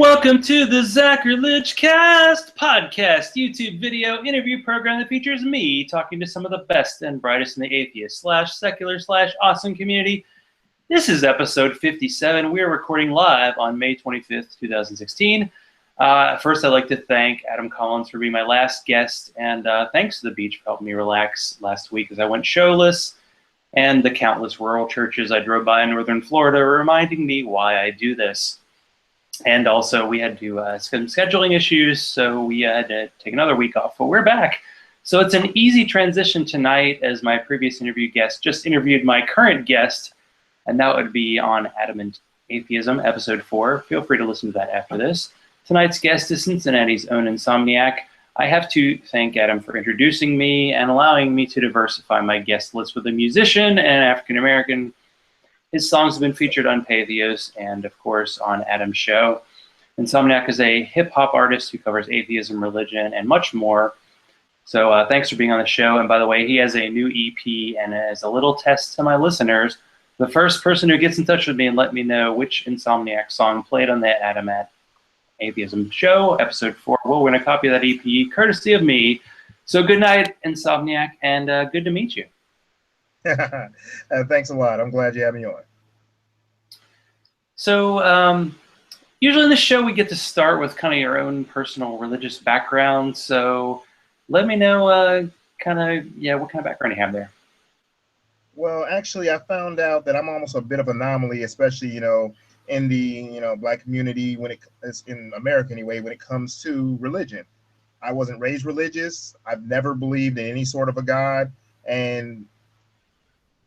Welcome to the Zachrilege Cast podcast, YouTube video interview program that features me talking to some of the best and brightest in the atheist / secular / awesome community. This is episode 57. We are recording live on May 25th, 2016. First, I'd like to thank Adam Collins for being my last guest, and thanks to the beach for helping me relax last week as I went showless, and the countless rural churches I drove by in northern Florida reminding me why I do this. And also, we had to some scheduling issues, so we had to take another week off, but we're back. So it's an easy transition tonight, as my previous interview guest just interviewed my current guest, and that would be on Adam and Atheism, episode 4. Feel free to listen to that after this. Tonight's guest is Cincinnati's own Ensomniak. I have to thank Adam for introducing me and allowing me to diversify my guest list with a musician and African-American. His songs have been featured on Patheos and, of course, on Adam's show. Ensomniak is a hip-hop artist who covers atheism, religion, and much more. So thanks for being on the show. And by the way, he has a new EP, and as a little test to my listeners, the first person who gets in touch with me and let me know which Ensomniak song played on the Adam at Atheism show, episode 4, will win a copy of that EP, courtesy of me. So good night, Ensomniak, and good to meet you. Thanks a lot. I'm glad you had me on. So usually in the show we get to start with kind of your own personal religious background. So let me know what kind of background you have there. Well, actually, I found out that I'm almost a bit of an anomaly, especially, in the, Black community when it's in America anyway, when it comes to religion. I wasn't raised religious. I've never believed in any sort of a God, and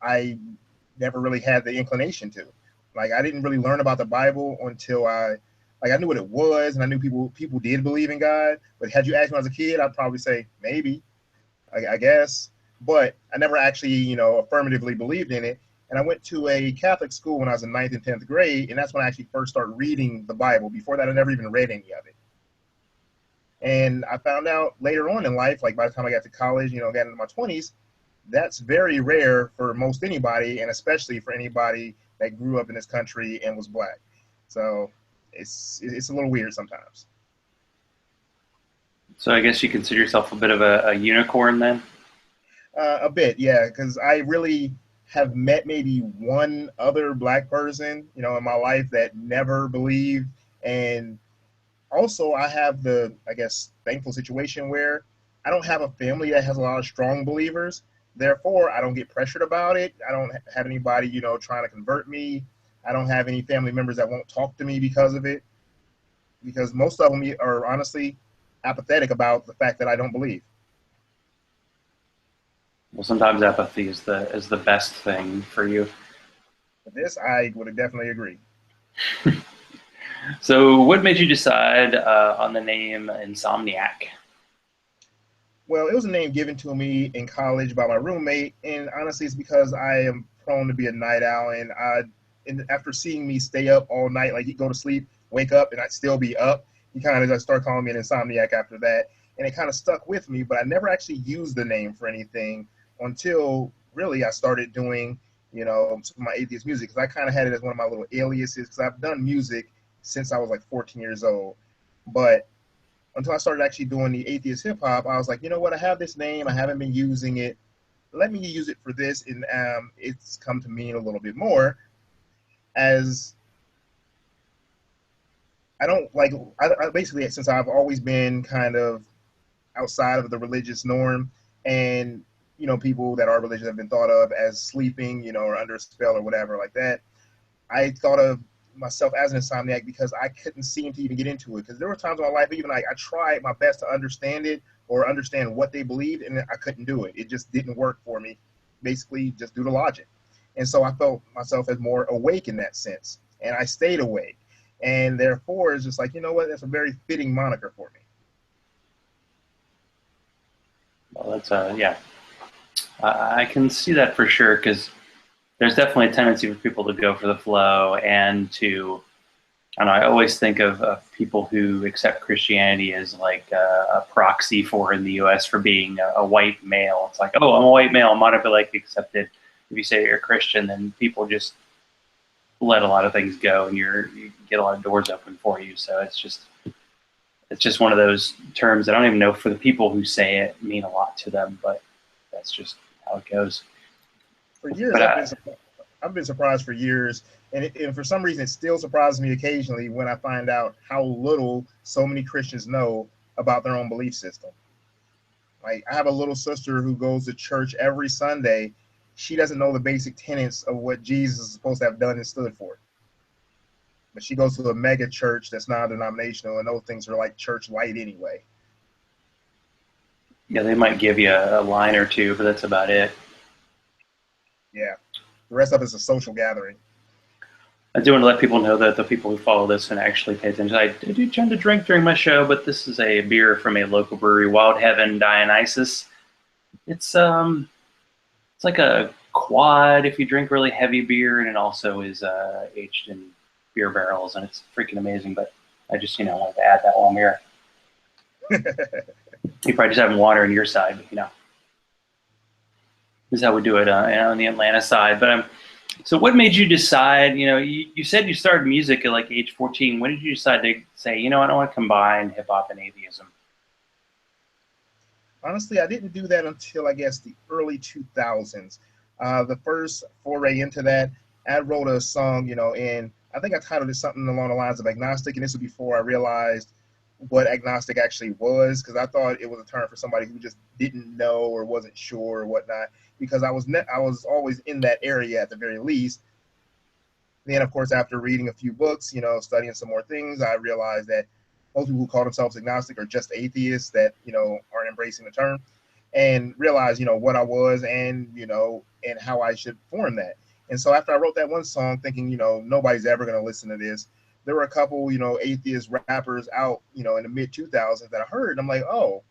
I never really had the inclination to. Like, I didn't really learn about the Bible until I knew what it was, and I knew people did believe in God. But had you asked me as a kid, I'd probably say maybe, I guess. But I never actually, affirmatively believed in it. And I went to a Catholic school when I was in 9th and 10th grade, and that's when I actually first started reading the Bible. Before that, I never even read any of it. And I found out later on in life, like by the time I got to college, got into my 20s, that's very rare for most anybody, and especially for anybody that grew up in this country and was Black. So it's a little weird sometimes. So I guess you consider yourself a bit of a unicorn then? A bit, yeah, because I really have met maybe one other Black person, in my life that never believed. And also I have the, I guess, thankful situation where I don't have a family that has a lot of strong believers. Therefore, I don't get pressured about it. I don't have anybody, trying to convert me. I don't have any family members that won't talk to me because of it. Because most of them are honestly apathetic about the fact that I don't believe. Well, sometimes apathy is the best thing for you. For this, I would definitely agree. So what made you decide on the name Ensomniak? Well, it was a name given to me in college by my roommate, and honestly, it's because I am prone to be a night owl, and after seeing me stay up all night, like he'd go to sleep, wake up, and I'd still be up, he kind of just started calling me an insomniac after that, and it kind of stuck with me, but I never actually used the name for anything until really I started doing, some of my atheist music, because I kind of had it as one of my little aliases, because I've done music since I was like 14 years old, but until I started actually doing the atheist hip hop, I was like, you know what? I have this name. I haven't been using it. Let me use it for this. And it's come to mean a little bit more as I basically, since I've always been kind of outside of the religious norm, and, people that are religious have been thought of as sleeping, or under a spell or whatever like that. I thought of myself as an insomniac because I couldn't seem to even get into it, because there were times in my life even I tried my best to understand it or understand what they believed, and I couldn't do it. It just didn't work for me, basically just due to logic. And so I felt myself as more awake in that sense, and I stayed awake, and therefore it's just like, you know what, that's a very fitting moniker for me. Well, that's yeah, I can see that for sure, because there's definitely a tendency for people to go for the flow and to, I always think of people who accept Christianity as like a proxy for in the U.S. for being a white male. It's like, oh, I'm a white male, I'm automatically accepted. If you say you're a Christian, then people just let a lot of things go, and you get a lot of doors open for you. So it's just one of those terms that I don't even know for the people who say it mean a lot to them, but that's just how it goes. For years, But I've been surprised for years, and for some reason, it still surprises me occasionally when I find out how little so many Christians know about their own belief system. Like, I have a little sister who goes to church every Sunday. She doesn't know the basic tenets of what Jesus is supposed to have done and stood for. But she goes to a mega church that's non-denominational, and those things are like church light anyway. yeah, they might give you a line or two, but that's about it. Yeah. The rest of it's a social gathering. I do want to let people know that the people who follow this and actually pay attention, I do tend to drink during my show, but this is a beer from a local brewery, Wild Heaven Dionysus. It's like a quad if you drink really heavy beer, and it also is aged in beer barrels, and it's freaking amazing. But I just wanted to add that while I'm here. You probably just having water on your side, but this is how we do it on the Atlanta side. But so what made you decide? You said you started music at like age 14. When did you decide to say, I don't want to combine hip hop and atheism? Honestly, I didn't do that until, I guess, the early 2000s. The first foray into that, I wrote a song, and I think I titled it something along the lines of agnostic, and this was before I realized what agnostic actually was, because I thought it was a term for somebody who just didn't know or wasn't sure or whatnot, because I was always in that area at the very least. Then, of course, after reading a few books, studying some more things, I realized that most people who call themselves agnostic are just atheists that, aren't embracing the term, and realized, what I was and how I should form that. And so after I wrote that one song thinking, nobody's ever going to listen to this, there were a couple, atheist rappers out, in the mid 2000s that I heard. And I'm like, oh,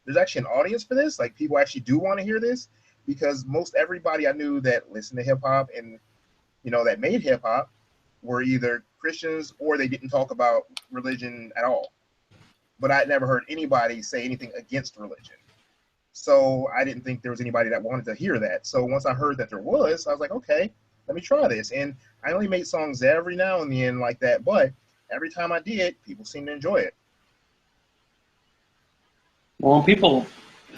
there's actually an audience for this. Like, people actually do want to hear this, because most everybody I knew that listened to hip hop and, that made hip hop were either Christians or they didn't talk about religion at all. But I'd never heard anybody say anything against religion. So I didn't think there was anybody that wanted to hear that. So once I heard that there was, I was like, okay, let me try this. And I only made songs every now and then like that, but every time I did, people seemed to enjoy it. Well, when people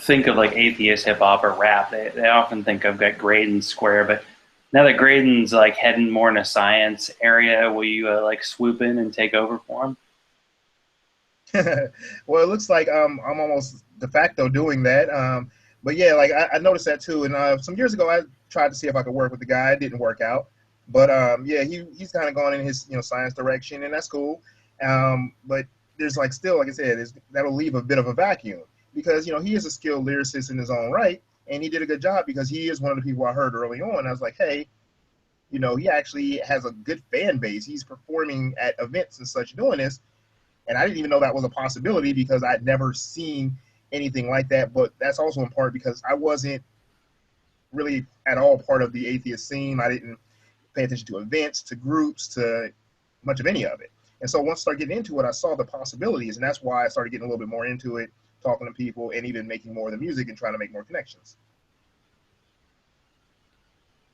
think of like atheist hip hop or rap, they often think of like Graydon Square, but now that Graydon's like heading more in a science area, will you like swoop in and take over for him? Well, it looks like I'm almost de facto doing that. But yeah, like I noticed that too. And some years ago, I tried to see if I could work with the guy. It didn't work out. But yeah, he's kind of gone in his science direction, and that's cool. But there's like still, like I said, that'll leave a bit of a vacuum, because he is a skilled lyricist in his own right, and he did a good job, because he is one of the people I heard early on. I was like, hey, he actually has a good fan base. He's performing at events and such doing this. And I didn't even know that was a possibility, because I'd never seen anything like that. But that's also in part because I wasn't really at all part of the atheist scene. I didn't pay attention to events, to groups, to much of any of it. And so once I started getting into it, I saw the possibilities. And that's why I started getting a little bit more into it, talking to people, and even making more of the music and trying to make more connections.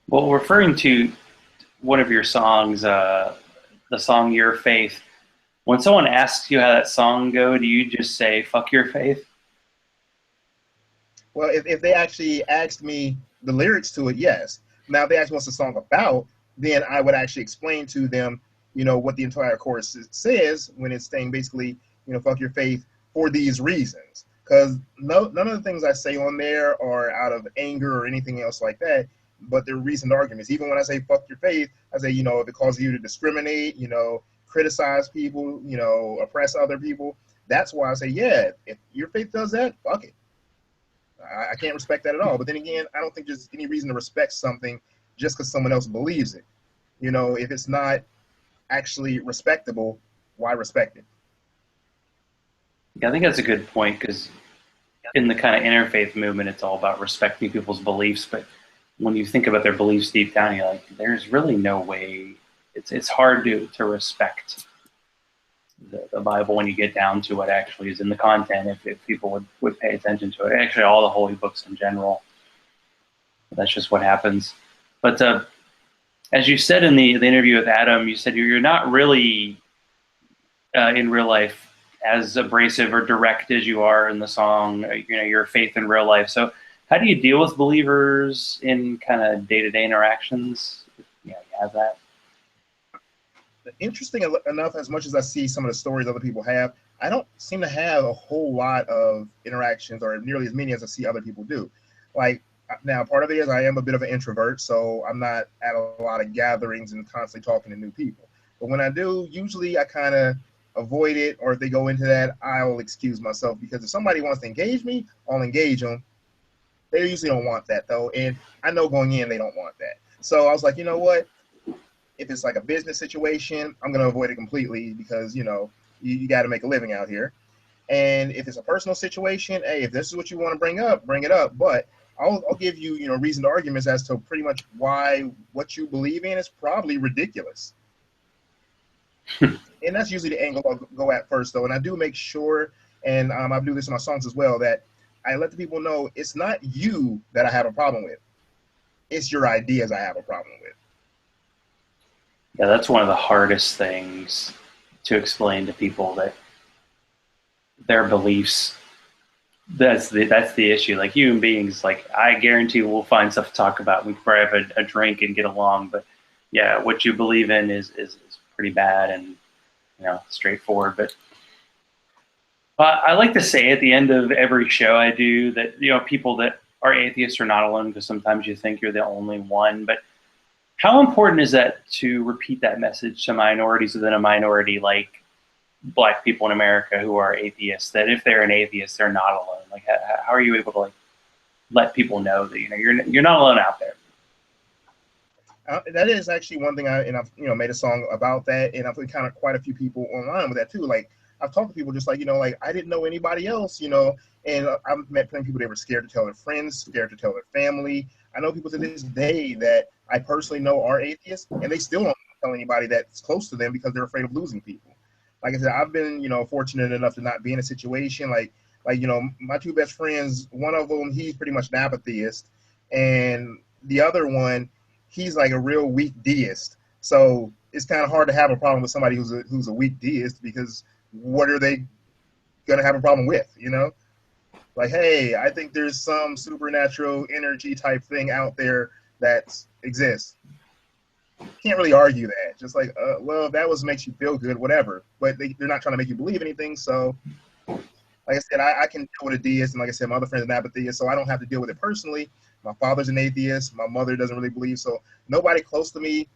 Well, referring to one of your songs, the song Your Faith, when someone asks you how that song go, do you just say, fuck your faith? Well, if they actually asked me the lyrics to it, yes. Now, if they asked me what's the song about, then I would actually explain to them, what the entire chorus says, when it's saying basically, fuck your faith for these reasons. Because none of the things I say on there are out of anger or anything else like that, but they're reasoned arguments. Even when I say fuck your faith, I say, if it causes you to discriminate, criticize people, oppress other people. That's why I say, yeah, if your faith does that, fuck it. I can't respect that at all. But then again, I don't think there's any reason to respect something just because someone else believes it. If it's not actually respectable, why respect it? Yeah, I think that's a good point, because in the kind of interfaith movement, it's all about respecting people's beliefs. But when you think about their beliefs deep down, you're like, there's really no way. It's hard to respect the Bible when you get down to what actually is in the content, if people would pay attention to it. Actually, all the holy books in general. That's just what happens. But as you said in the interview with Adam, you said you're not really in real life as abrasive or direct as you are in the song. You know, your faith in real life. So how do you deal with believers in kind of day-to-day interactions? You know, you have that. Interesting enough, as much as I see some of the stories other people have, I don't seem to have a whole lot of interactions, or nearly as many as I see other people do. Like, now, part of it is I am a bit of an introvert, so I'm not at a lot of gatherings and constantly talking to new people. But when I do, usually I kind of avoid it, or if they go into that, I'll excuse myself, because if somebody wants to engage me, I'll engage them. They usually don't want that, though, and I know going in they don't want that. So I was like, you know what? If it's like a business situation, I'm going to avoid it completely, because, you know, you got to make a living out here. And if it's a personal situation, hey, if this is what you want to bring it up. But I'll give you, you know, reasoned arguments as to pretty much why what you believe in is probably ridiculous. And that's usually the angle I'll go at first, though. And I do make sure, and I do this in my songs as well, that I let the people know it's not you that I have a problem with. It's your ideas I have a problem with. Yeah, that's one of the hardest things to explain to people, that their beliefs, that's the issue. Like, human beings, like, I guarantee we'll find stuff to talk about. We can probably have a drink and get along, but yeah, what you believe in is pretty bad and, you know, straightforward. But I like to say at the end of every show I do that, you know, people that are atheists are not alone, because sometimes you think you're the only one. But how important is that to repeat that message to minorities within a minority, like Black people in America who are atheists, that if they're an atheist, they're not alone? Like, how are you able to, like, let people know that, you know, you're not alone out there? That is actually one thing I've, you know, made a song about that, and I've encountered quite a few people online with that too. Like, I've talked to people just like, you know, like, I didn't know anybody else, you know, and I've met plenty of people that were scared to tell their friends, scared to tell their family. I know people to this day that I personally know are atheists, and they still don't tell anybody that's close to them because they're afraid of losing people. Like I said, I've been, you know, fortunate enough to not be in a situation like, you know, my two best friends, one of them, he's pretty much an atheist, and the other one, he's like a real weak deist. So it's kind of hard to have a problem with somebody who's a weak deist, because what are they going to have a problem with, you know? Like, hey, I think there's some supernatural energy type thing out there that exists. Can't really argue that. Just like, well, if that makes you feel good, whatever. But they're not trying to make you believe anything. So, like I said, I can deal with a deist, and like I said, my other friend's an atheist, so I don't have to deal with it personally. My father's an atheist. My mother doesn't really believe. So nobody close to me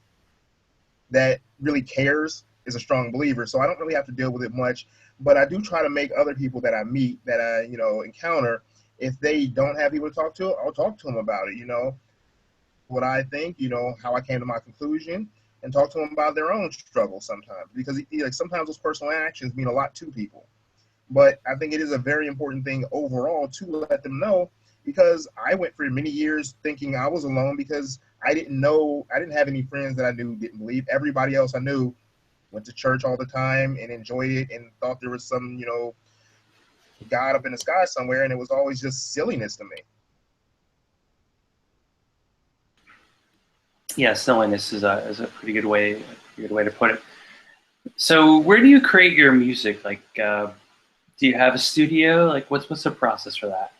that really cares is a strong believer. So I don't really have to deal with it much. But I do try to make other people that I meet, that I, you know, encounter, if they don't have people to talk to, I'll talk to them about it, you know, what I think, you know, how I came to my conclusion, and talk to them about their own struggles sometimes. Because, like, sometimes those personal actions mean a lot to people. But I think it is a very important thing overall to let them know, because I went for many years thinking I was alone, because I didn't have any friends that I knew didn't believe. Everybody else I knew went to church all the time and enjoyed it and thought there was some, you know, God up in the sky somewhere, and it was always just silliness to me. Yeah, silliness is a pretty good way to put it. So where do you create your music? Like, do you have a studio? Like, what's the process for that?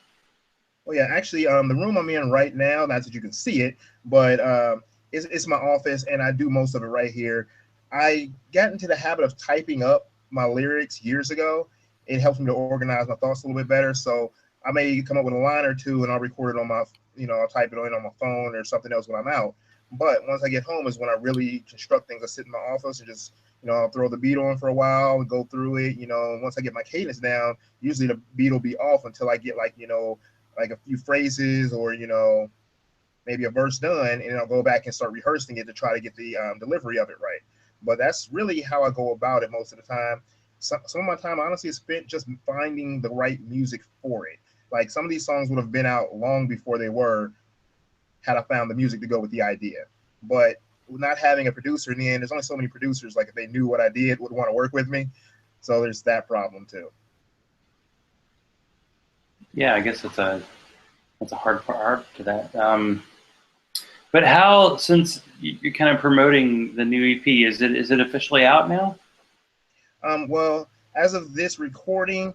Oh yeah, actually, the room I'm in right now, not that you can see it, but it's my office, and I do most of it right here. I got into the habit of typing up my lyrics years ago. It helps me to organize my thoughts a little bit better. So I may come up with a line or two, and I'll record it on my, you know, I'll type it in on my phone or something else when I'm out. But once I get home is when I really construct things. I sit in my office and just, you know, I'll throw the beat on for a while and go through it. You know, and once I get my cadence down, usually the beat will be off until I get, like, you know, like a few phrases, or, you know, maybe a verse done, and I'll go back and start rehearsing it to try to get the delivery of it right. But that's really how I go about it most of the time. Some of my time, honestly, is spent just finding the right music for it. Like, some of these songs would have been out long before they were, had I found the music to go with the idea. But not having a producer in the end, there's only so many producers, like, if they knew what I did, would want to work with me. So there's that problem too. Yeah, I guess it's a hard part to that. But how, since you're kind of promoting the new EP, is it officially out now? Well, as of this recording,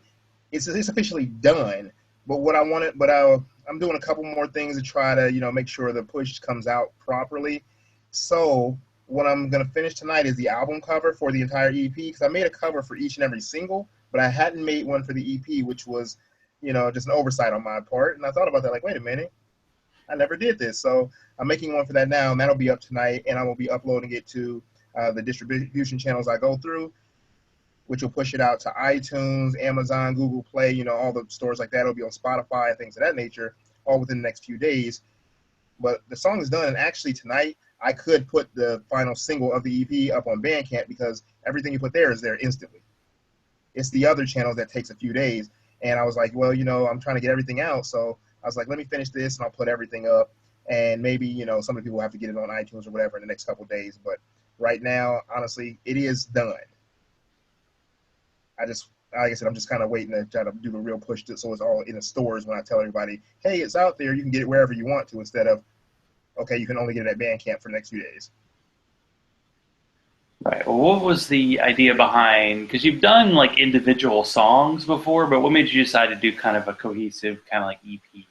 it's officially done. But I'm doing a couple more things to try to make sure the push comes out properly. So what I'm gonna finish tonight is the album cover for the entire EP, because I made a cover for each and every single, but I hadn't made one for the EP, which was just an oversight on my part. And I thought about that, like, wait a minute, I never did this. So I'm making one for that now, and that'll be up tonight, and I will be uploading it to the distribution channels I go through, which will push it out to iTunes, Amazon, Google Play, all the stores like that. It'll be on Spotify, things of that nature, all within the next few days. But the song is done, and actually tonight I could put the final single of the EP up on Bandcamp, because everything you put there is there instantly. It's the other channels that takes a few days. And I was like, well, I'm trying to get everything out, so I was like, let me finish this, and I'll put everything up. And maybe, some of the people have to get it on iTunes or whatever in the next couple of days. But right now, honestly, it is done. Like I said, I'm just kind of waiting to try to do the real push so it's all in the stores when I tell everybody, hey, it's out there. You can get it wherever you want to, instead of, okay, you can only get it at Bandcamp for the next few days. Right. Well, what was the idea behind, because you've done like individual songs before, but what made you decide to do kind of a cohesive kind of like EP?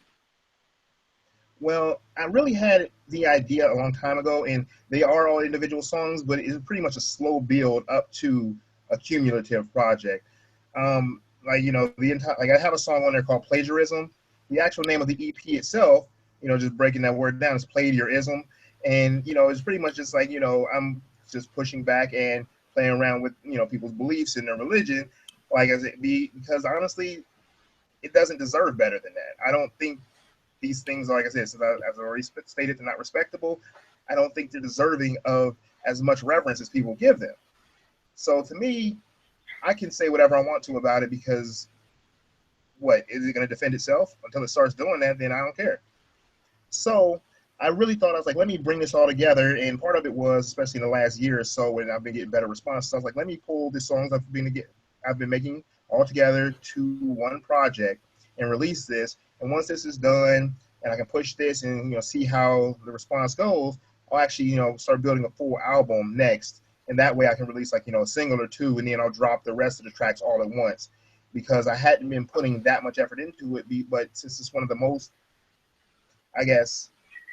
Well, I really had the idea a long time ago, and they are all individual songs, but it's pretty much a slow build up to a cumulative project. I have a song on there called Plagiarism. The actual name of the EP itself, just breaking that word down, is Plagiarism. And, it's pretty much just like, I'm just pushing back and playing around with, people's beliefs and their religion, because honestly, it doesn't deserve better than that. I don't think these things, like I said, as I already stated, they're not respectable. I don't think they're deserving of as much reverence as people give them. So to me, I can say whatever I want to about it, because what, is it going to defend itself? Until it starts doing that, then I don't care. So I really thought, I was like, let me bring this all together. And part of it was, especially in the last year or so, when I've been getting better responses, I was like, let me pull the songs I've been making all together to one project and release this. And once this is done and I can push this and see how the response goes, I'll actually start building a full album next. And that way I can release like a single or two, and then I'll drop the rest of the tracks all at once, because I hadn't been putting that much effort into it. But since it's one of the most, I guess,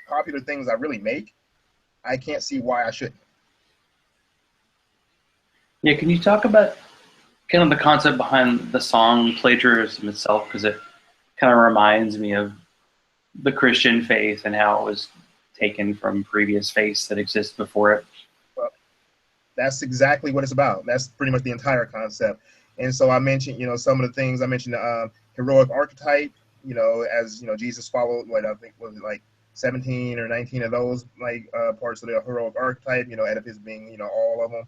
popular things I really make, I can't see why I shouldn't. Yeah, can you talk about kind of the concept behind the song Plagiarism itself? Because it kind of reminds me of the Christian faith and how it was taken from previous faiths that exist before it. Well, that's exactly what it's about. That's pretty much the entire concept. And so I mentioned, some of the things I mentioned, heroic archetype, as Jesus followed, what I think was it like 17 or 19 of those parts of the heroic archetype, Oedipus being, all of them.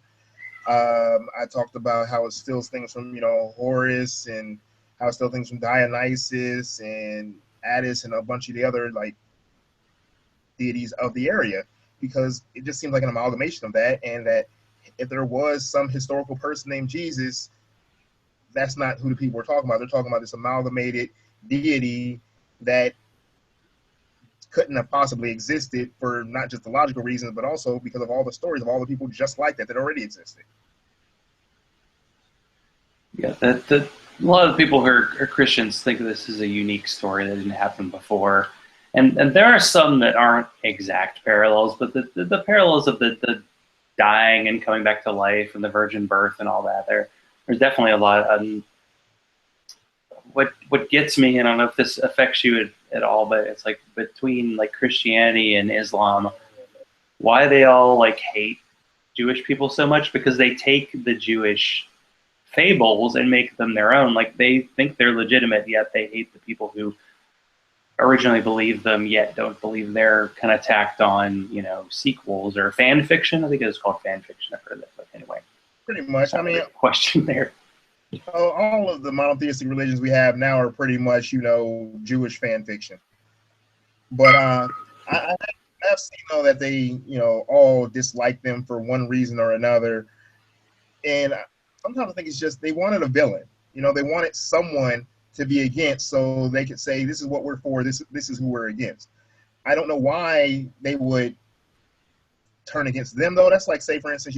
I talked about how it steals things from, Horus, and how it steals things from Dionysus and Attis and a bunch of the other deities of the area, because it just seems like an amalgamation of that, and that if there was some historical person named Jesus, that's not who the people were talking about. They're talking about this amalgamated deity that couldn't have possibly existed for not just the logical reasons, but also because of all the stories of all the people just like that already existed. Yeah, a lot of the people who are Christians think this is a unique story that didn't happen before. And there are some that aren't exact parallels, but the parallels of the dying and coming back to life and the virgin birth and all that, there's definitely a lot. What gets me, and I don't know if this affects you at all, but it's like between like Christianity and Islam, why they all like hate Jewish people so much, because they take the Jewish fables and make them their own. Like they think they're legitimate, yet they hate the people who originally believed them, yet don't believe they're kind of tacked on, sequels or fan fiction. I think it's called fan fiction. I've heard that, but anyway. Pretty much. I mean, question there. All of the monotheistic religions we have now are pretty much, Jewish fan fiction. But I have seen that they, all dislike them for one reason or another. And sometimes I think it's just they wanted a villain. They wanted someone to be against, so they could say, this is what we're for, this is who we're against. I don't know why they would turn against them, though. That's like, say, for instance,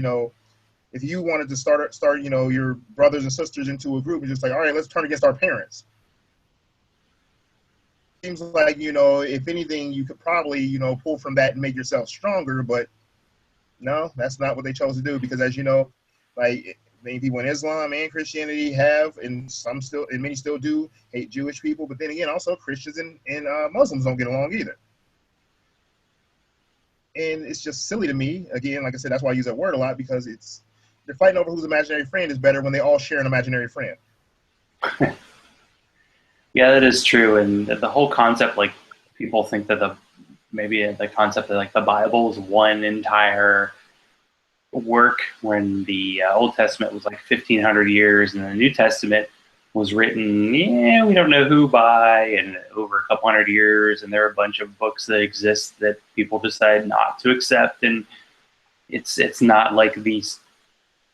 if you wanted to start, your brothers and sisters into a group, and just like, all right, let's turn against our parents. Seems like, if anything, you could probably, pull from that and make yourself stronger, but no, that's not what they chose to do, because as you know, like many people in Islam and Christianity have, and many still do hate Jewish people, but then again, also Christians and Muslims don't get along either. And it's just silly to me. Again, like I said, that's why I use that word a lot, because they're fighting over whose imaginary friend is better when they all share an imaginary friend. Yeah, that is true. And the whole concept, like people think that the concept that like the Bible is one entire work, when the Old Testament was like 1,500 years, and the New Testament was written, we don't know who by, and over a couple hundred years, and there are a bunch of books that exist that people decide not to accept, and it's not like these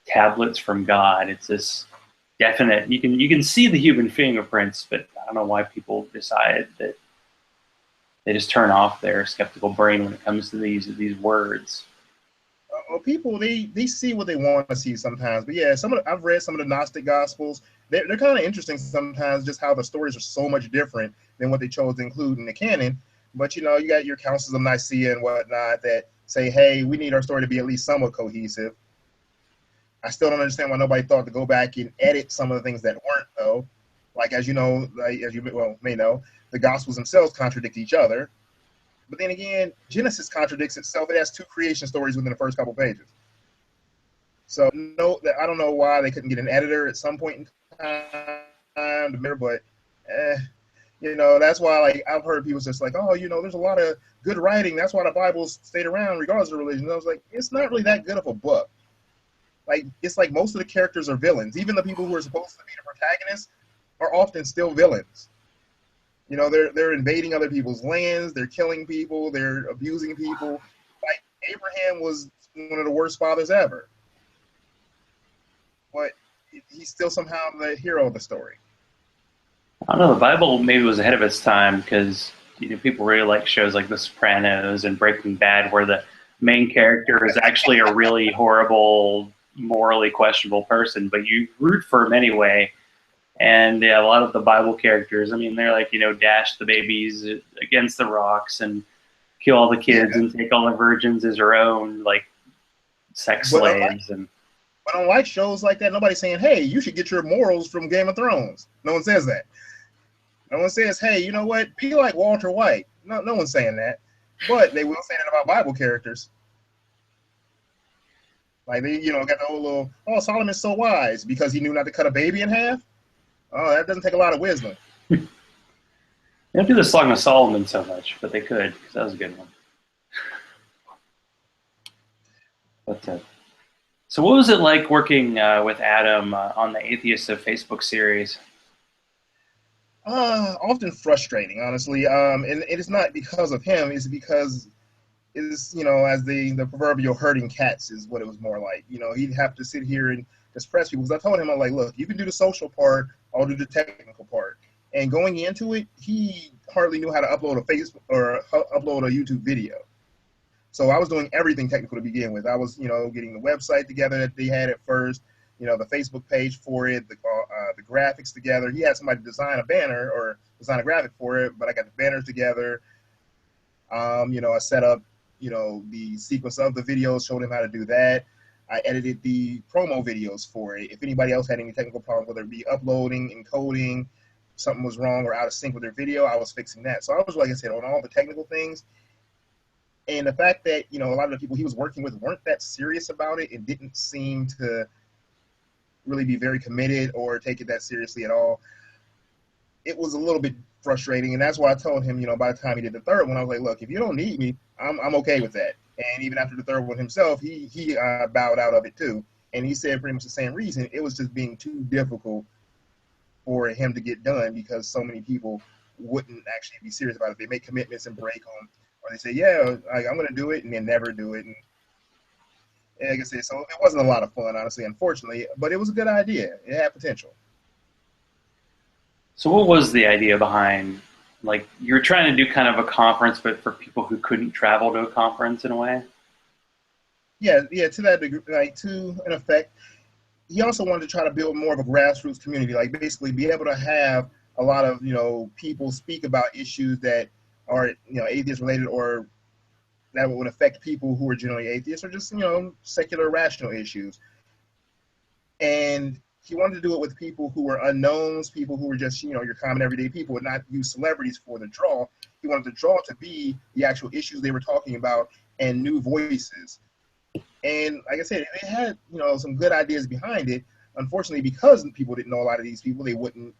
tablets from God. It's this definite. You can see the human fingerprints, but I don't know why people decide that they just turn off their skeptical brain when it comes to these words. People, they see what they want to see sometimes. But yeah, I've read some of the Gnostic Gospels. They're kind of interesting sometimes, just how the stories are so much different than what they chose to include in the canon. But you got your councils of Nicaea and whatnot that say, hey, we need our story to be at least somewhat cohesive. I still don't understand why nobody thought to go back and edit some of the things that weren't, though. Like, as you may know, the Gospels themselves contradict each other. But then again, Genesis contradicts itself. It has 2 creation stories within the first couple pages. So no, I don't know why they couldn't get an editor at some point in time to mirror, but that's why, like, I've heard people just like, oh, there's a lot of good writing. That's why the Bible's stayed around regardless of religion. And I was like, it's not really that good of a book. Like, it's like most of the characters are villains. Even the people who are supposed to be the protagonists are often still villains. They're invading other people's lands. They're killing people. They're abusing people. Like, Abraham was one of the worst fathers ever. But he's still somehow the hero of the story. I don't know. The Bible maybe was ahead of its time, because people really like shows like The Sopranos and Breaking Bad, where the main character is actually a really horrible, morally questionable person, but you root for him anyway. And yeah, a lot of the Bible characters, I mean, they're like, dash the babies against the rocks and kill all the kids and take all the virgins as her own, like, sex slaves. But unlike shows like that, nobody's saying, hey, you should get your morals from Game of Thrones. No one says that. No one says, hey, you know what? Be like Walter White. No one's saying that. But they will say that about Bible characters. Like, they, got the whole little, oh, Solomon's so wise because he knew not to cut a baby in half. Oh, that doesn't take a lot of wisdom. They don't do the Song of Solomon so much, but they could, because that was a good one. But so what was it like working with Adam on the Atheist of Facebook series? Often frustrating, honestly. And it's not because of him. It's because as the proverbial herding cats is what it was more like. He'd have to sit here and just press people. Because I told him, I'm like, look, you can do the social part, I'll do the technical part. And going into it, he hardly knew how to upload a Facebook or upload a YouTube video. So I was doing everything technical to begin with. I was, getting the website together that they had at first, the Facebook page for it, the graphics together. He had somebody design a banner or design a graphic for it, but I got the banners together. I set up, the sequence of the videos, showed him how to do that. I edited the promo videos for it. If anybody else had any technical problems, whether it be uploading, encoding, something was wrong or out of sync with their video, I was fixing that. So I was, like I said, on all the technical things. And the fact that, a lot of the people he was working with weren't that serious about it and didn't seem to really be very committed or take it that seriously at all, it was a little bit frustrating. And that's why I told him, by the time he did the 3rd one, I was like, look, if you don't need me, I'm okay with that. And even after the 3rd one himself, he bowed out of it too. And he said pretty much the same reason. It was just being too difficult for him to get done because so many people wouldn't actually be serious about it. They make commitments and break them. Or they say, yeah, I'm going to do it, and then never do it. And like I said, so it wasn't a lot of fun, honestly, unfortunately. But it was a good idea. It had potential. So what was the idea behind, like, you were trying to do kind of a conference, but for people who couldn't travel to a conference in a way? yeah, to that degree, like to an effect. He also wanted to try to build more of a grassroots community, like basically be able to have a lot of people speak about issues that are atheist related or that would affect people who are generally atheists or just secular rational issues. And he wanted to do it with people who were unknowns, people who were just your common everyday people, and not use celebrities for the draw. He wanted the draw to be the actual issues they were talking about and new voices. And like I said, they had some good ideas behind it. Unfortunately, because people didn't know a lot of these people, they wouldn't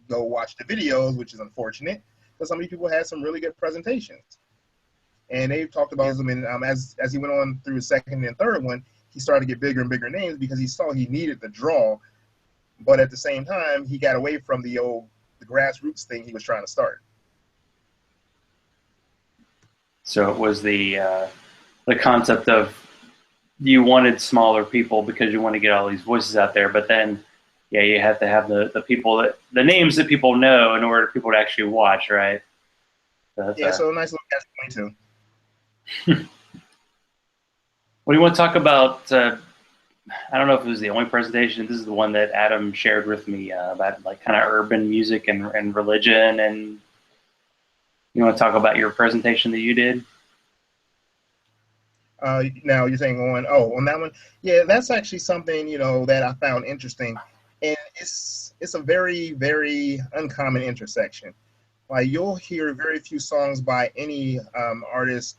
go watch the videos, which is unfortunate. Because some of these people had some really good presentations, and they talked about them. And as he went on through his second and third one, he started to get bigger and bigger names because he saw he needed the draw. But at the same time, he got away from the grassroots thing he was trying to start. So it was the concept of you wanted smaller people because you want to get all these voices out there, but then you have to have the people the names that people know in order for people to actually watch, right? So so a nice little catch 22. What do you want to talk about? I don't know if it was the only presentation. This is the one that Adam shared with me about like kind of urban music and religion. And you want to talk about your presentation that you did? Now you're saying on that one, yeah, that's actually something that I found interesting, and it's a very, very uncommon intersection. Like you'll hear very few songs by any artist,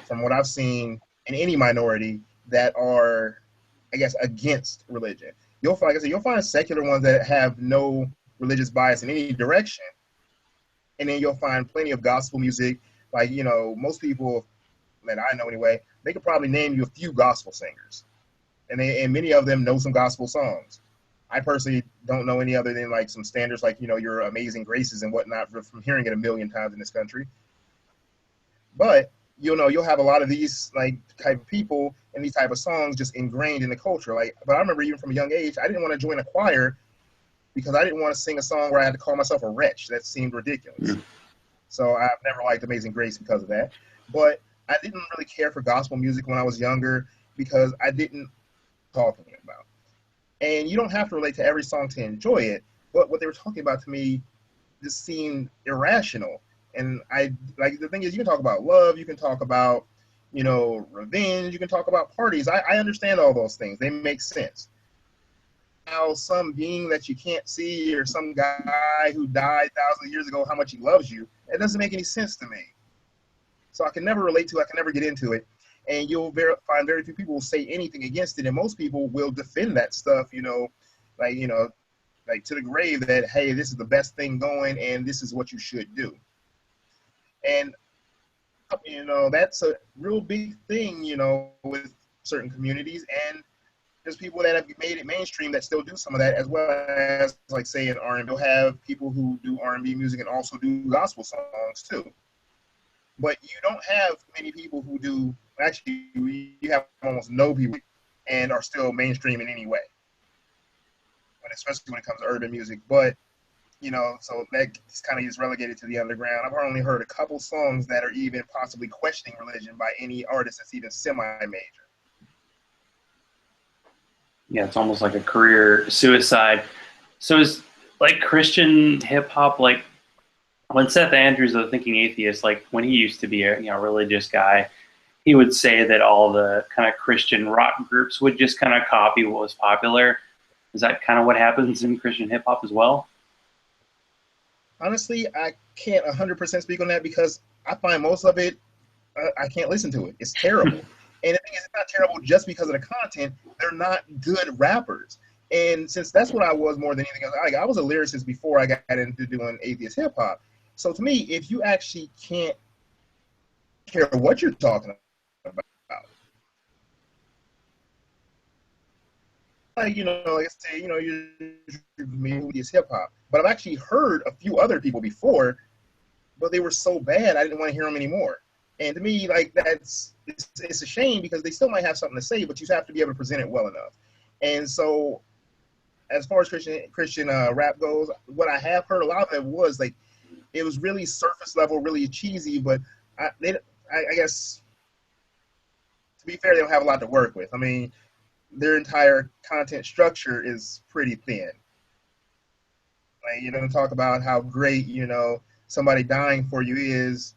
from what I've seen, in any minority that are, I guess, against religion. You'll find secular ones that have no religious bias in any direction, and then you'll find plenty of gospel music. Like most people that I know anyway, they could probably name you a few gospel singers, and many of them know some gospel songs. I personally don't know any other than like some standards like your Amazing Graces and whatnot from hearing it a million times in this country. But you'll have a lot of these like type of people and these type of songs just ingrained in the culture. But I remember even from a young age, I didn't want to join a choir because I didn't want to sing a song where I had to call myself a wretch. That seemed ridiculous. So I've never liked Amazing Grace because of that. But I didn't really care for gospel music when I was younger because I didn't talking about. And you don't have to relate to every song to enjoy it, but what they were talking about to me just seemed irrational. And the thing is, you can talk about love, you can talk about, revenge, you can talk about parties. I understand all those things. They make sense. Now, some being that you can't see or some guy who died thousands of years ago, how much he loves you, it doesn't make any sense to me. So I can never relate to it. I can never get into it. And you'll find very few people will say anything against it. And most people will defend that stuff, like to the grave that, hey, this is the best thing going and this is what you should do. And, that's a real big thing, with certain communities. And there's people that have made it mainstream that still do some of that, as well as, like, say, in R&B. You'll have people who do R&B music and also do gospel songs, too. But you don't have many people who do, actually, you have almost no people and are still mainstream in any way, especially when it comes to urban music. But, so that kind of is relegated to the underground. I've only heard a couple songs that are even possibly questioning religion by any artist that's even semi-major. Yeah, it's almost like a career suicide. So is like Christian hip hop, like when Seth Andrews, the Thinking Atheist, like when he used to be a religious guy, he would say that all the kind of Christian rock groups would just kind of copy what was popular. Is that kind of what happens in Christian hip hop as well? Honestly, I can't 100% speak on that because I find most of it, I can't listen to it. It's terrible. And the thing is, it's not terrible just because of the content. They're not good rappers. And since that's what I was more than anything else, I was a lyricist before I got into doing atheist hip hop. So to me, if you actually can't care what you're talking about, like I say, you're atheist hip hop, but I've actually heard a few other people before, but they were so bad I didn't want to hear them anymore. And to me, like it's a shame because they still might have something to say, but you have to be able to present it well enough. And so, as far as Christian rap goes, what I have heard a lot of it was like it was really surface level, really cheesy. But I guess to be fair, they don't have a lot to work with. I mean, their entire content structure is pretty thin. Like, you know, talk about how great, you know, somebody dying for you is,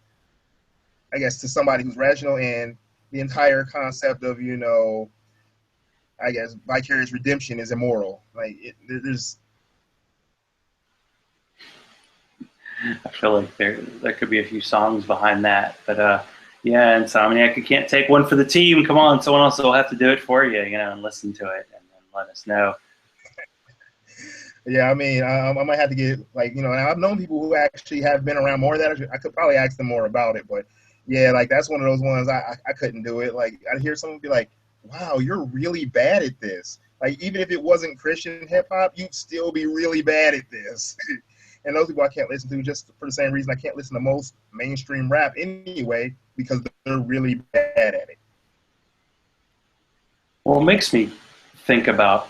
I guess, to somebody who's rational, and the entire concept of, you know, I guess, vicarious redemption is immoral. Like, there's. I feel like there could be a few songs behind that, but yeah, Ensomniak, you can't take one for the team. Come on, someone else will have to do it for you, you know, and listen to it and then let us know. Yeah, I mean, I might have to get, like, you know, and I've known people who actually have been around more of that. I could probably ask them more about it, but yeah, like, that's one of those ones I couldn't do it. Like, I'd hear someone be like, wow, you're really bad at this. Like, even if it wasn't Christian hip hop, you'd still be really bad at this. And those people I can't listen to, just for the same reason I can't listen to most mainstream rap anyway, because they're really bad at it. Well, it makes me think about,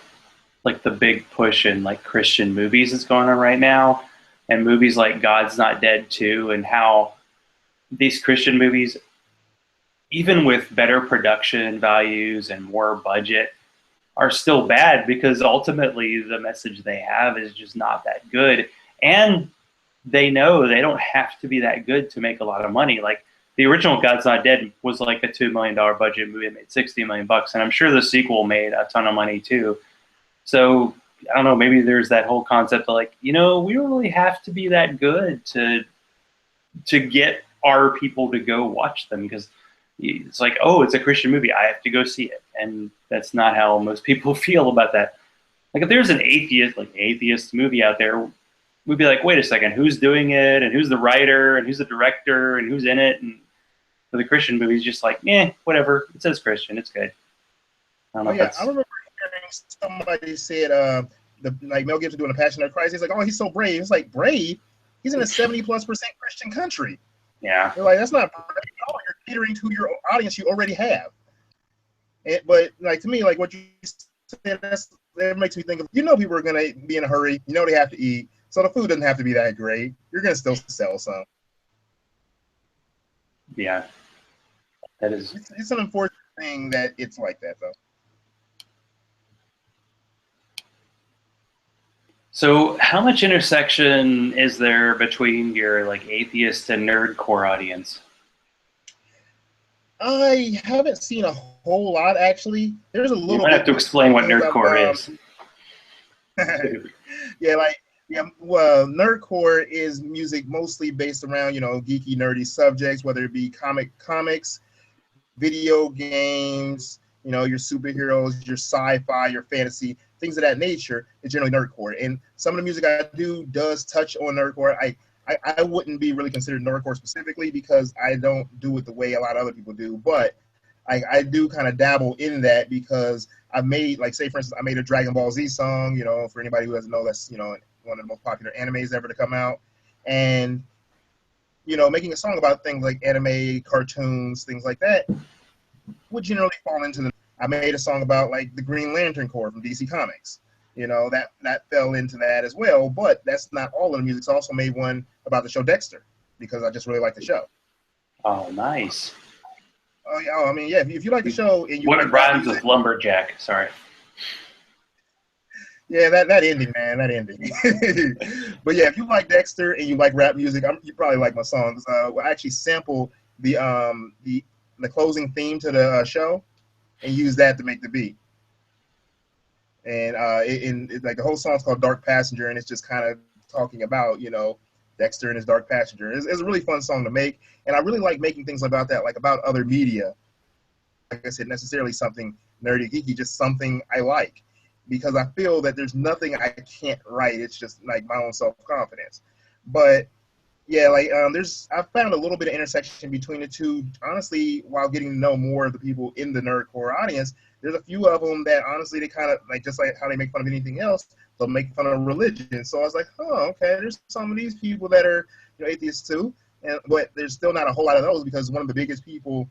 like, the big push in, like, Christian movies that's going on right now, and movies like God's Not Dead 2, and how these Christian movies, even with better production values and more budget, are still bad because ultimately the message they have is just not that good. And they know they don't have to be that good to make a lot of money. Like, the original God's Not Dead was like a $2 million budget movie. It made $60 million, and I'm sure the sequel made a ton of money too. So I don't know, maybe there's that whole concept of, like, you know, we don't really have to be that good to get our people to go watch them, because it's like, oh, it's a Christian movie, I have to go see it. And that's not how most people feel about that. Like, if there's an atheist movie out there, we'd be like, wait a second, who's doing it, and who's the writer, and who's the director, and who's in it? And for the Christian movies, just like, whatever, it says Christian, it's good. I don't know. I remember hearing somebody said, like, Mel Gibson doing a Passion of Christ. He's like, oh, he's so brave. It's like, brave? He's in a 70+% Christian country. Yeah. They're like, that's not brave at all. You're catering to your audience you already have. But, like, to me, like, what you said, that makes me think of, you know, people are going to be in a hurry. You know they have to eat. So the food doesn't have to be that great. You're going to still sell some. Yeah. That is. It's an unfortunate thing that it's like that, though. So how much intersection is there between your, like, atheist and nerdcore audience? I haven't seen a whole lot, actually. There's a little. You might have to explain what nerdcore is. Well, nerdcore is music mostly based around, you know, geeky, nerdy subjects, whether it be comics, video games, you know, your superheroes, your sci-fi, your fantasy, things of that nature is generally nerdcore. And some of the music I do does touch on nerdcore. I wouldn't be really considered nerdcore specifically because I don't do it the way a lot of other people do, but I do kind of dabble in that because I've made, like, say for instance, I made a Dragon Ball Z song, you know, for anybody who doesn't know, that's, you know, one of the most popular animes ever to come out. And, you know, making a song about things like anime, cartoons, things like that would generally fall into the. I made a song about, like, the Green Lantern Corps from DC Comics. You know, that fell into that as well, but that's not all of the music. I also made one about the show Dexter because I just really like the show. Oh, nice. Oh, yeah. I mean, yeah, if you like the show and you what like rhymes with lumberjack? Sorry. Yeah, that ending, man, that ending. But yeah, if you like Dexter and you like rap music, you probably like my songs. I actually sampled the closing theme to the show and use that to make the beat. And like, the whole song's called Dark Passenger, and it's just kind of talking about, you know, Dexter and his dark passenger. It's a really fun song to make, and I really like making things about that, like about other media. Like I said, necessarily something nerdy, geeky, just something I like, because I feel that there's nothing I can't write. It's just like my own self-confidence. But yeah, like, I found a little bit of intersection between the two, honestly, while getting to know more of the people in the nerdcore audience. There's a few of them that, honestly, they kind of, like, just like how they make fun of anything else, they'll make fun of religion. So I was like, oh, okay, there's some of these people that are, you know, atheists too. But there's still not a whole lot of those, because one of the biggest people,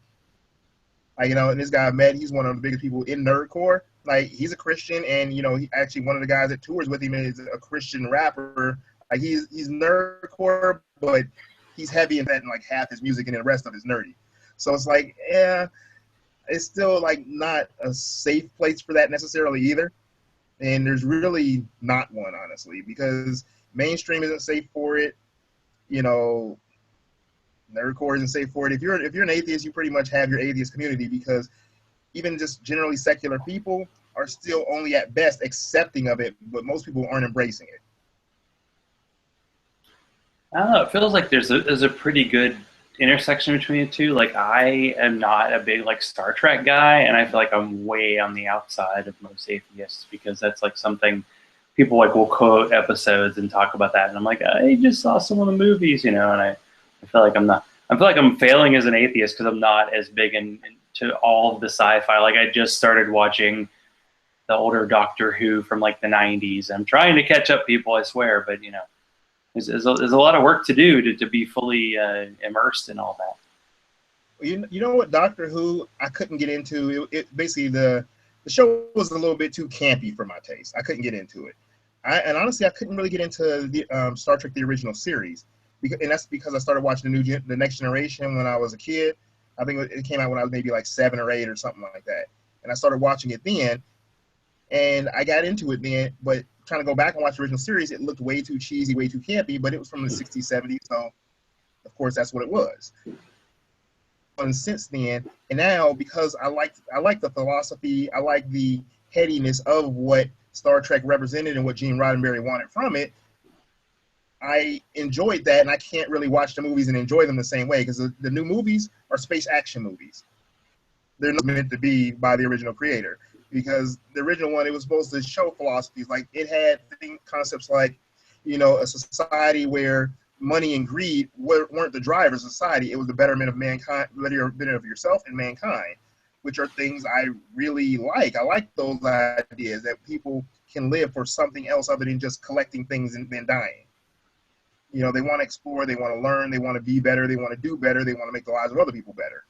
like, you know, and this guy I met, he's one of the biggest people in nerdcore. Like, he's a Christian, and, you know, he actually, one of the guys that tours with him is a Christian rapper. Like, he's nerdcore, but he's heavy in that, and like half his music and the rest of it's nerdy. So it's like, yeah, it's still like not a safe place for that necessarily either. And there's really not one, honestly, because mainstream isn't safe for it. You know, nerdcore isn't safe for it. If you're an atheist, you pretty much have your atheist community, because even just generally secular people are still only at best accepting of it, but most people aren't embracing it. I don't know. It feels like there's a pretty good intersection between the two. Like, I am not a big like Star Trek guy, and I feel like I'm way on the outside of most atheists, because that's like something people like will quote episodes and talk about that, and I'm like, I just saw some of the movies, and I feel like I'm not. I feel like I'm failing as an atheist because I'm not as big into all of the sci-fi. Like, I just started watching the older Doctor Who from like the '90s. I'm trying to catch up, people, I swear, but there's a lot of work to do to be fully immersed in all that. You know what, Doctor Who, I couldn't get into. It basically the show was a little bit too campy for my taste. I couldn't get into it. And honestly, I couldn't really get into the Star Trek the original series, and that's because I started watching the Next Generation when I was a kid. I think it came out when I was maybe like 7 or 8 or something like that, and I started watching it then, and I got into it then. But trying to go back and watch the original series, it looked way too cheesy, way too campy. But it was from the '60s, '70s, so of course that's what it was. And since then, and now, because I like the philosophy, I like the headiness of what Star Trek represented and what Gene Roddenberry wanted from it, I enjoyed that, and I can't really watch the movies and enjoy them the same way, because the new movies are space action movies. They're not meant to be by the original creator, because the original one, it was supposed to show philosophies. Like, it had concepts like, a society where money and greed weren't the drivers of society. It was the betterment of mankind, the betterment of yourself and mankind, which are things I really like. I like those ideas that people can live for something else other than just collecting things and then dying. They want to explore, they want to learn, they want to be better, they want to do better, they want to make the lives of other people better.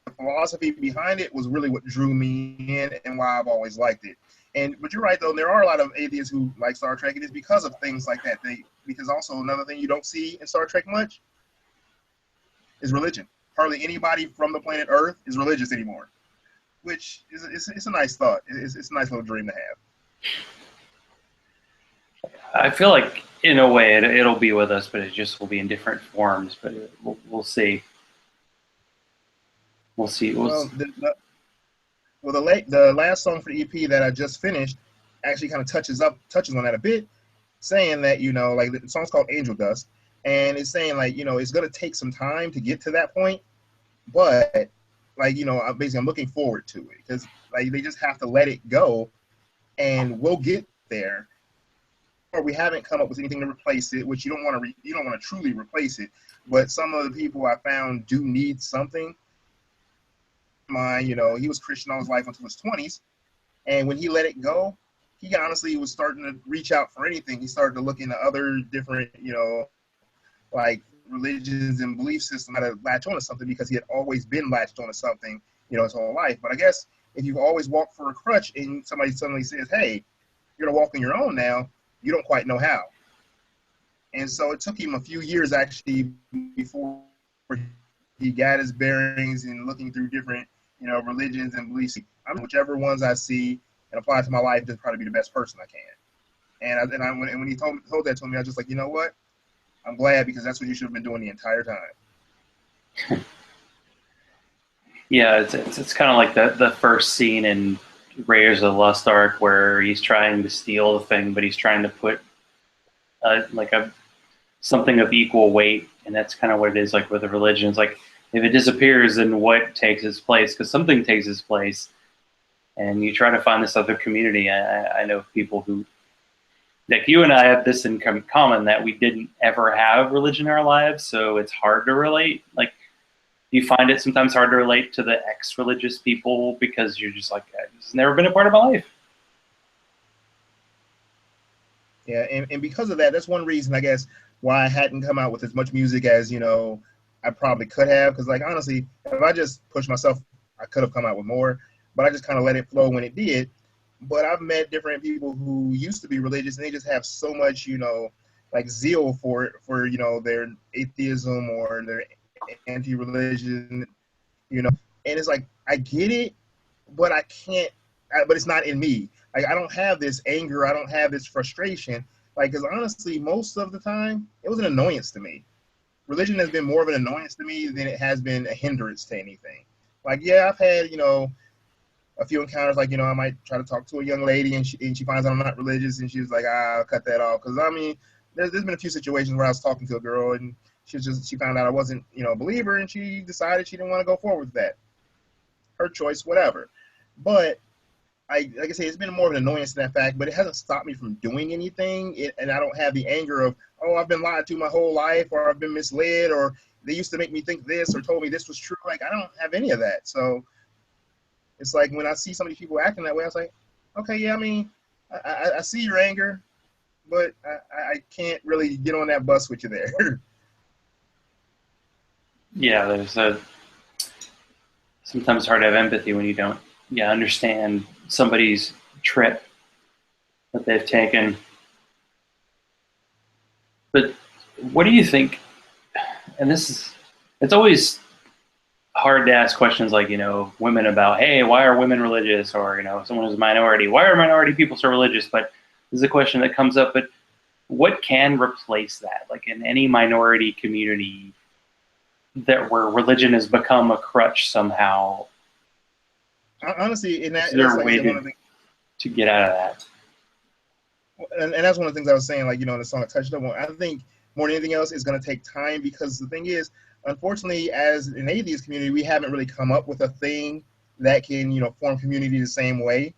The philosophy behind it was really what drew me in and why I've always liked it. But you're right, though, there are a lot of atheists who like Star Trek. It is because of things like that. Because also another thing you don't see in Star Trek much is religion. Hardly anybody from the planet Earth is religious anymore, which is it's a nice thought. It's a nice little dream to have. I feel like, in a way, it'll be with us, but it just will be in different forms. But we'll see. We'll see. The last song for the EP that I just finished actually kind of touches on that a bit, saying that, like, the song's called Angel Dust, and it's saying, like, it's going to take some time to get to that point, but, like, I'm looking forward to it, because, like, they just have to let it go, and we'll get there. Or we haven't come up with anything to replace it, which you don't want to truly replace it, but some of the people I found do need something. He was Christian all his life until his 20s, and when he let it go, he honestly was starting to reach out for anything. He started to look into other different, like, religions and belief systems, how to latch on to something, because he had always been latched on to something, his whole life. But I guess if you've always walked for a crutch and somebody suddenly says, hey, you're going to walk on your own now, you don't quite know how. And so it took him a few years, actually, before he got his bearings and looking through different, religions and beliefs. Whichever ones I see and apply to my life, to probably be the best person I can. And when he told that to me, I was just like, you know what? I'm glad, because that's what you should have been doing the entire time. Yeah, it's kind of like the first scene in Raiders of the Lost Ark, where he's trying to steal the thing, but he's trying to put something of equal weight, and that's kind of what it is like with the religions. Like, if it disappears, then what takes its place? Because something takes its place, and you try to find this other community. I know people who, like you and I, have this in common, that we didn't ever have religion in our lives, so it's hard to relate. Like, you find it sometimes hard to relate to the ex-religious people, because you're just like, it's never been a part of my life. Yeah, and because of that, that's one reason, I guess, why I hadn't come out with as much music as, I probably could have. Because, like, honestly, if I just pushed myself, I could have come out with more. But I just kind of let it flow when it did. But I've met different people who used to be religious, and they just have so much, like, zeal for their atheism or their anti-religion, and it's like, I get it, but I can't. But it's not in me. Like, I don't have this anger. I don't have this frustration. Like, because honestly, most of the time, it was an annoyance to me. Religion has been more of an annoyance to me than it has been a hindrance to anything. Like, yeah, I've had, a few encounters. Like, I might try to talk to a young lady, and she finds out I'm not religious, and she was like, I'll cut that off. Because I mean, there's been a few situations where I was talking to a girl, and she found out I wasn't, a believer, and she decided she didn't want to go forward with that. Her choice, whatever. But like I say, it's been more of an annoyance to that fact, but it hasn't stopped me from doing anything. And I don't have the anger of, oh, I've been lied to my whole life, or I've been misled, or they used to make me think this, or told me this was true. Like, I don't have any of that. So it's like when I see some of these people acting that way, I was like, okay, yeah, I mean, I see your anger, but I can't really get on that bus with you there. Yeah, sometimes it's hard to have empathy when you don't understand somebody's trip that they've taken. But what do you think, and it's always hard to ask questions like, women about, hey, why are women religious? Or, someone who's a minority, why are minority people so religious? But this is a question that comes up, but what can replace that? Like, in any minority community where religion has become a crutch somehow, honestly, in that, is there a like way to get out of that? And that's one of the things I was saying, like, in the song I touched up on. I think more than anything else, it's going to take time, because the thing is, unfortunately, as an atheist community, we haven't really come up with a thing that can, form community the same way.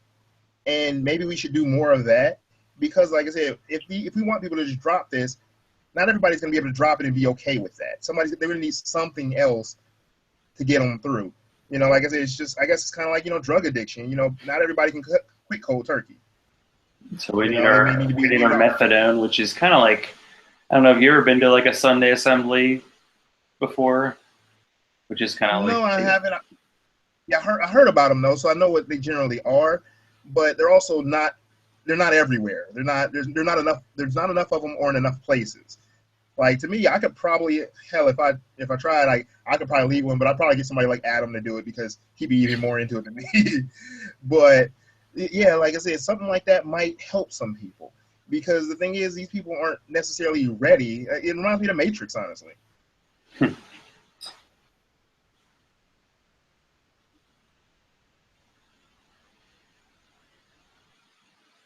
And maybe we should do more of that, because, like I said, if we want people to just drop this, not everybody's going to be able to drop it and be okay with that. They're going to need something else to get them through. Like I said, I guess it's kind of like, drug addiction. Not everybody can quit cold turkey. So we need our methadone, which is kind of like, I don't know, have you ever been to like a Sunday assembly before? Which is kind of no, I haven't. Yeah, I heard about them though, so I know what they generally are, but they're also not. They're not everywhere. They're not. There's not enough. There's not enough of them, or in enough places. Like, to me, I could probably, hell, if I tried, I could probably lead one, but I'd probably get somebody like Adam to do it, because he'd be even more into it than me. But yeah, like I said, something like that might help some people, because the thing is, these people aren't necessarily ready. It reminds me of the Matrix, honestly.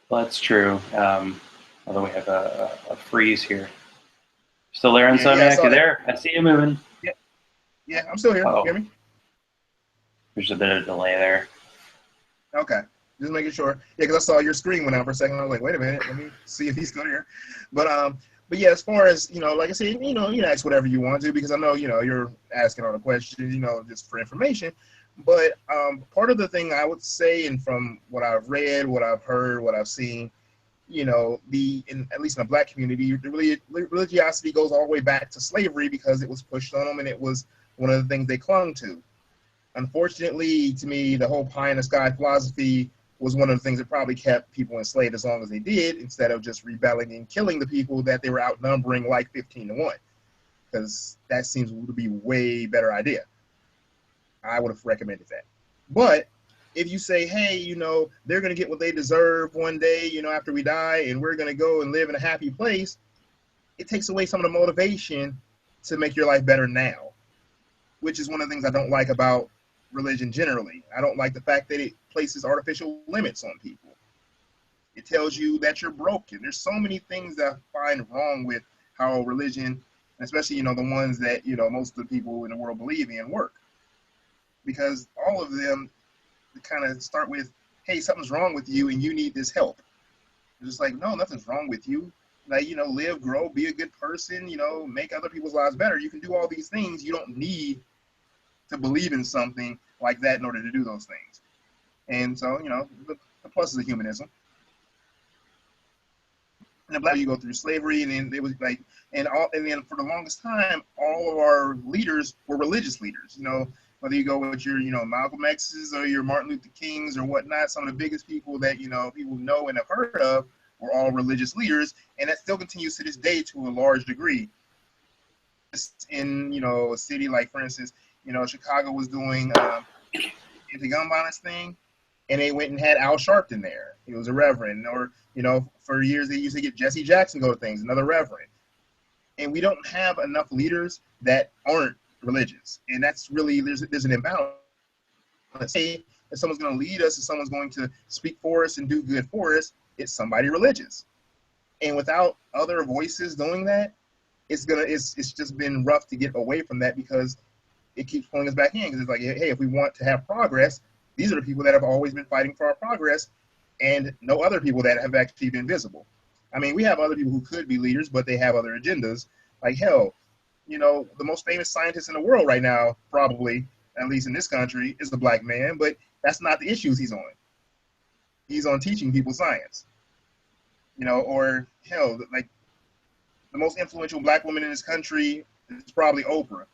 Well, that's true. Although we have a freeze here. Still there, Ensomniak? You there? I see you moving. Yeah, I'm still here. Uh-oh. You hear me? There's a bit of delay there. Okay. Just making sure. Yeah, because I saw your screen went out for a second. I was like, wait a minute, let me see if he's still here. But yeah, as far as, like I said, you can ask whatever you want to, because I know, you're asking all the questions, just for information. But part of the thing I would say, and from what I've read, what I've heard, what I've seen, at least in the Black community, the religiosity goes all the way back to slavery, because it was pushed on them, and it was one of the things they clung to. Unfortunately, to me, the whole pie in the sky philosophy was one of the things that probably kept people enslaved as long as they did, instead of just rebelling and killing the people that they were outnumbering like 15-1, because that seems to be a way better idea. I would have recommended that. But if you say, hey, they're going to get what they deserve one day, after we die, and we're going to go and live in a happy place, it takes away some of the motivation to make your life better now, which is one of the things I don't like about religion generally. I don't like the fact that it places artificial limits on people. It tells you that you're broken. There's so many things that I find wrong with how religion, especially, the ones that, most of the people in the world believe in, work. Because all of them kind of start with, hey, something's wrong with you and you need this help. It's just like, no, nothing's wrong with you. Like, live, grow, be a good person, make other people's lives better. You can do all these things. You don't need to believe in something like that in order to do those things. And so, the pluses of humanism. And the Black, you go through slavery, and then it was like, and then for the longest time, all of our leaders were religious leaders. Whether you go with your, Malcolm X's or your Martin Luther Kings or whatnot, some of the biggest people that, people know and have heard of were all religious leaders, and that still continues to this day to a large degree. In, a city like, for instance, Chicago was doing, anti-gun violence thing, and they went and had Al Sharpton there. He was a reverend, or for years they used to get Jesse Jackson go to things, another reverend. And we don't have enough leaders that aren't religious, and that's really there's an imbalance. Say if someone's going to lead us, if someone's going to speak for us and do good for us, it's somebody religious. And without other voices doing that, it's just been rough to get away from that, because it keeps pulling us back in. Because it's like, hey, if we want to have progress, these are the people that have always been fighting for our progress, and no other people that have actually been visible. I mean, we have other people who could be leaders, but they have other agendas. Like, hell, the most famous scientist in the world right now, probably, at least in this country, is a black man, but that's not the issues he's on. He's on teaching people science. Or hell, like the most influential black woman in this country is probably Oprah,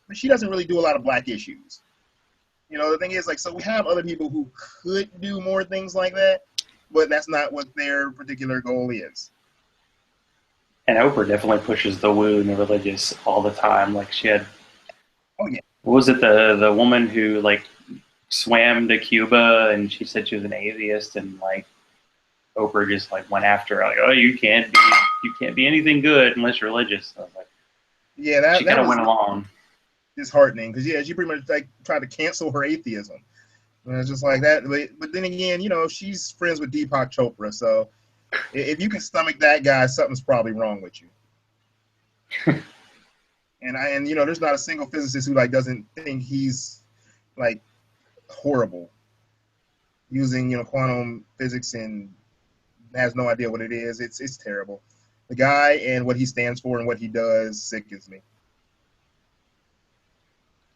but she doesn't really do a lot of black issues. The thing is, like, so we have other people who could do more things like that, but that's not what their particular goal is. And Oprah definitely pushes the woo and the religious all the time. Like, she had, oh yeah, what was it, the woman who like swam to Cuba, and she said she was an atheist, and like Oprah just like went after her, like, oh, you can't be anything good unless you're religious. So I was like, yeah, she kind of went along. Disheartening, because she pretty much like tried to cancel her atheism. And it's just like that. But then again, she's friends with Deepak Chopra, so if you can stomach that guy, something's probably wrong with you. and there's not a single physicist who like doesn't think he's like horrible using quantum physics and has no idea what it is. It's terrible. The guy and what he stands for and what he does sickens me.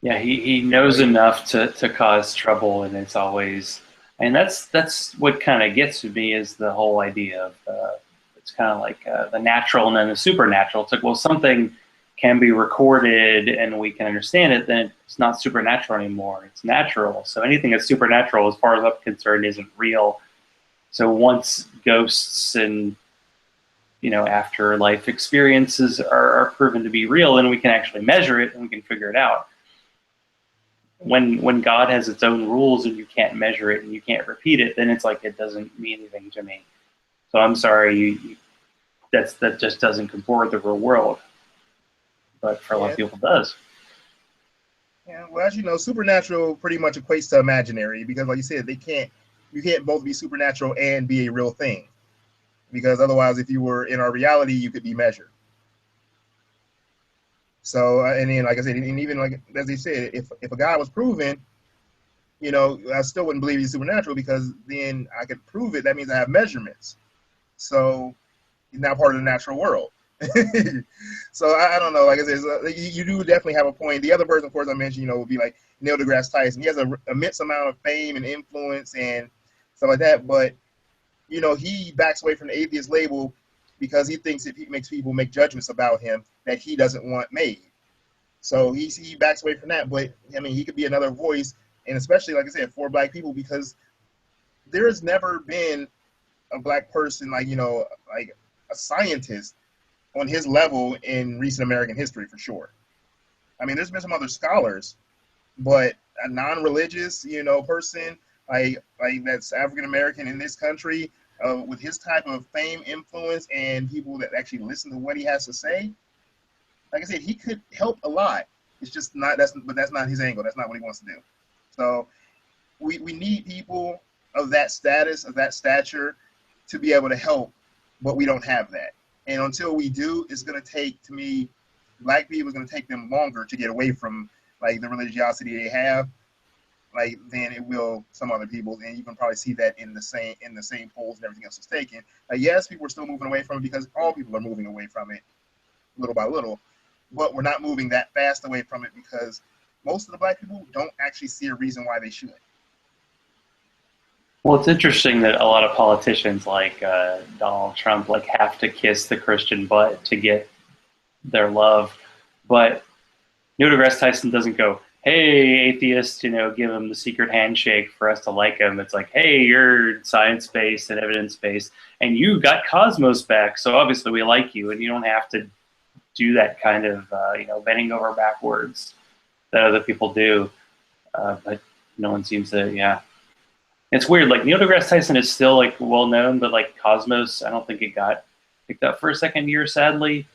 Yeah, he knows enough to cause trouble, and it's always, and that's what kind of gets to me, is the whole idea of it's kind of like the natural and then the supernatural. It's like, well, something can be recorded and we can understand it, then it's not supernatural anymore. It's natural. So anything that's supernatural, as far as I'm concerned, isn't real. So once ghosts and afterlife experiences are proven to be real, then we can actually measure it and we can figure it out. When God has its own rules and you can't measure it and you can't repeat it, then it's like it doesn't mean anything to me. So I'm sorry, that just doesn't comport with the real world. But for a lot of people, it does. Yeah, well, as you know, supernatural pretty much equates to imaginary, because, like you said, you can't both be supernatural and be a real thing, because otherwise, if you were in our reality, you could be measured. So, and then, like I said, and even like as they said, if a God was proven, I still wouldn't believe he's supernatural, because then I could prove it. That means I have measurements. So he's now part of the natural world. So I don't know. Like I said, you do definitely have a point. The other person, of course, I mentioned, would be like Neil deGrasse Tyson. He has an immense amount of fame and influence and stuff like that. But he backs away from the atheist label because he thinks if he makes people make judgments about him that he doesn't want made. So he backs away from that. But I mean, he could be another voice, and especially, like I said, for black people, because there has never been a black person like a scientist on his level in recent American history, for sure. I mean, there's been some other scholars, but a non-religious, person like that's African American in this country, with his type of fame, influence, and people that actually listen to what he has to say, like I said, he could help a lot. It's just not that's not his angle. That's not what he wants to do. So we need people of that status, of that stature, to be able to help, but we don't have that. And until we do, it's going to take, to me, black people, it's going to take them longer to get away from like the religiosity they have, like than it will some other people. And you can probably see that in the same polls and everything else is taken. Yes, people are still moving away from it, because all people are moving away from it little by little, but we're not moving that fast away from it, because most of the black people don't actually see a reason why they should. Well, it's interesting that a lot of politicians like Donald Trump like have to kiss the Christian butt to get their love, but Neil deGrasse Tyson doesn't go, hey, atheist, give him the secret handshake for us to like him. It's like, hey, you're science-based and evidence-based, and you got Cosmos back, so obviously we like you, and you don't have to do that kind of, bending over backwards that other people do. But No one seems to, yeah. It's weird. Like Neil deGrasse Tyson is still like well known, but like Cosmos, I don't think it got picked up for a second year, sadly.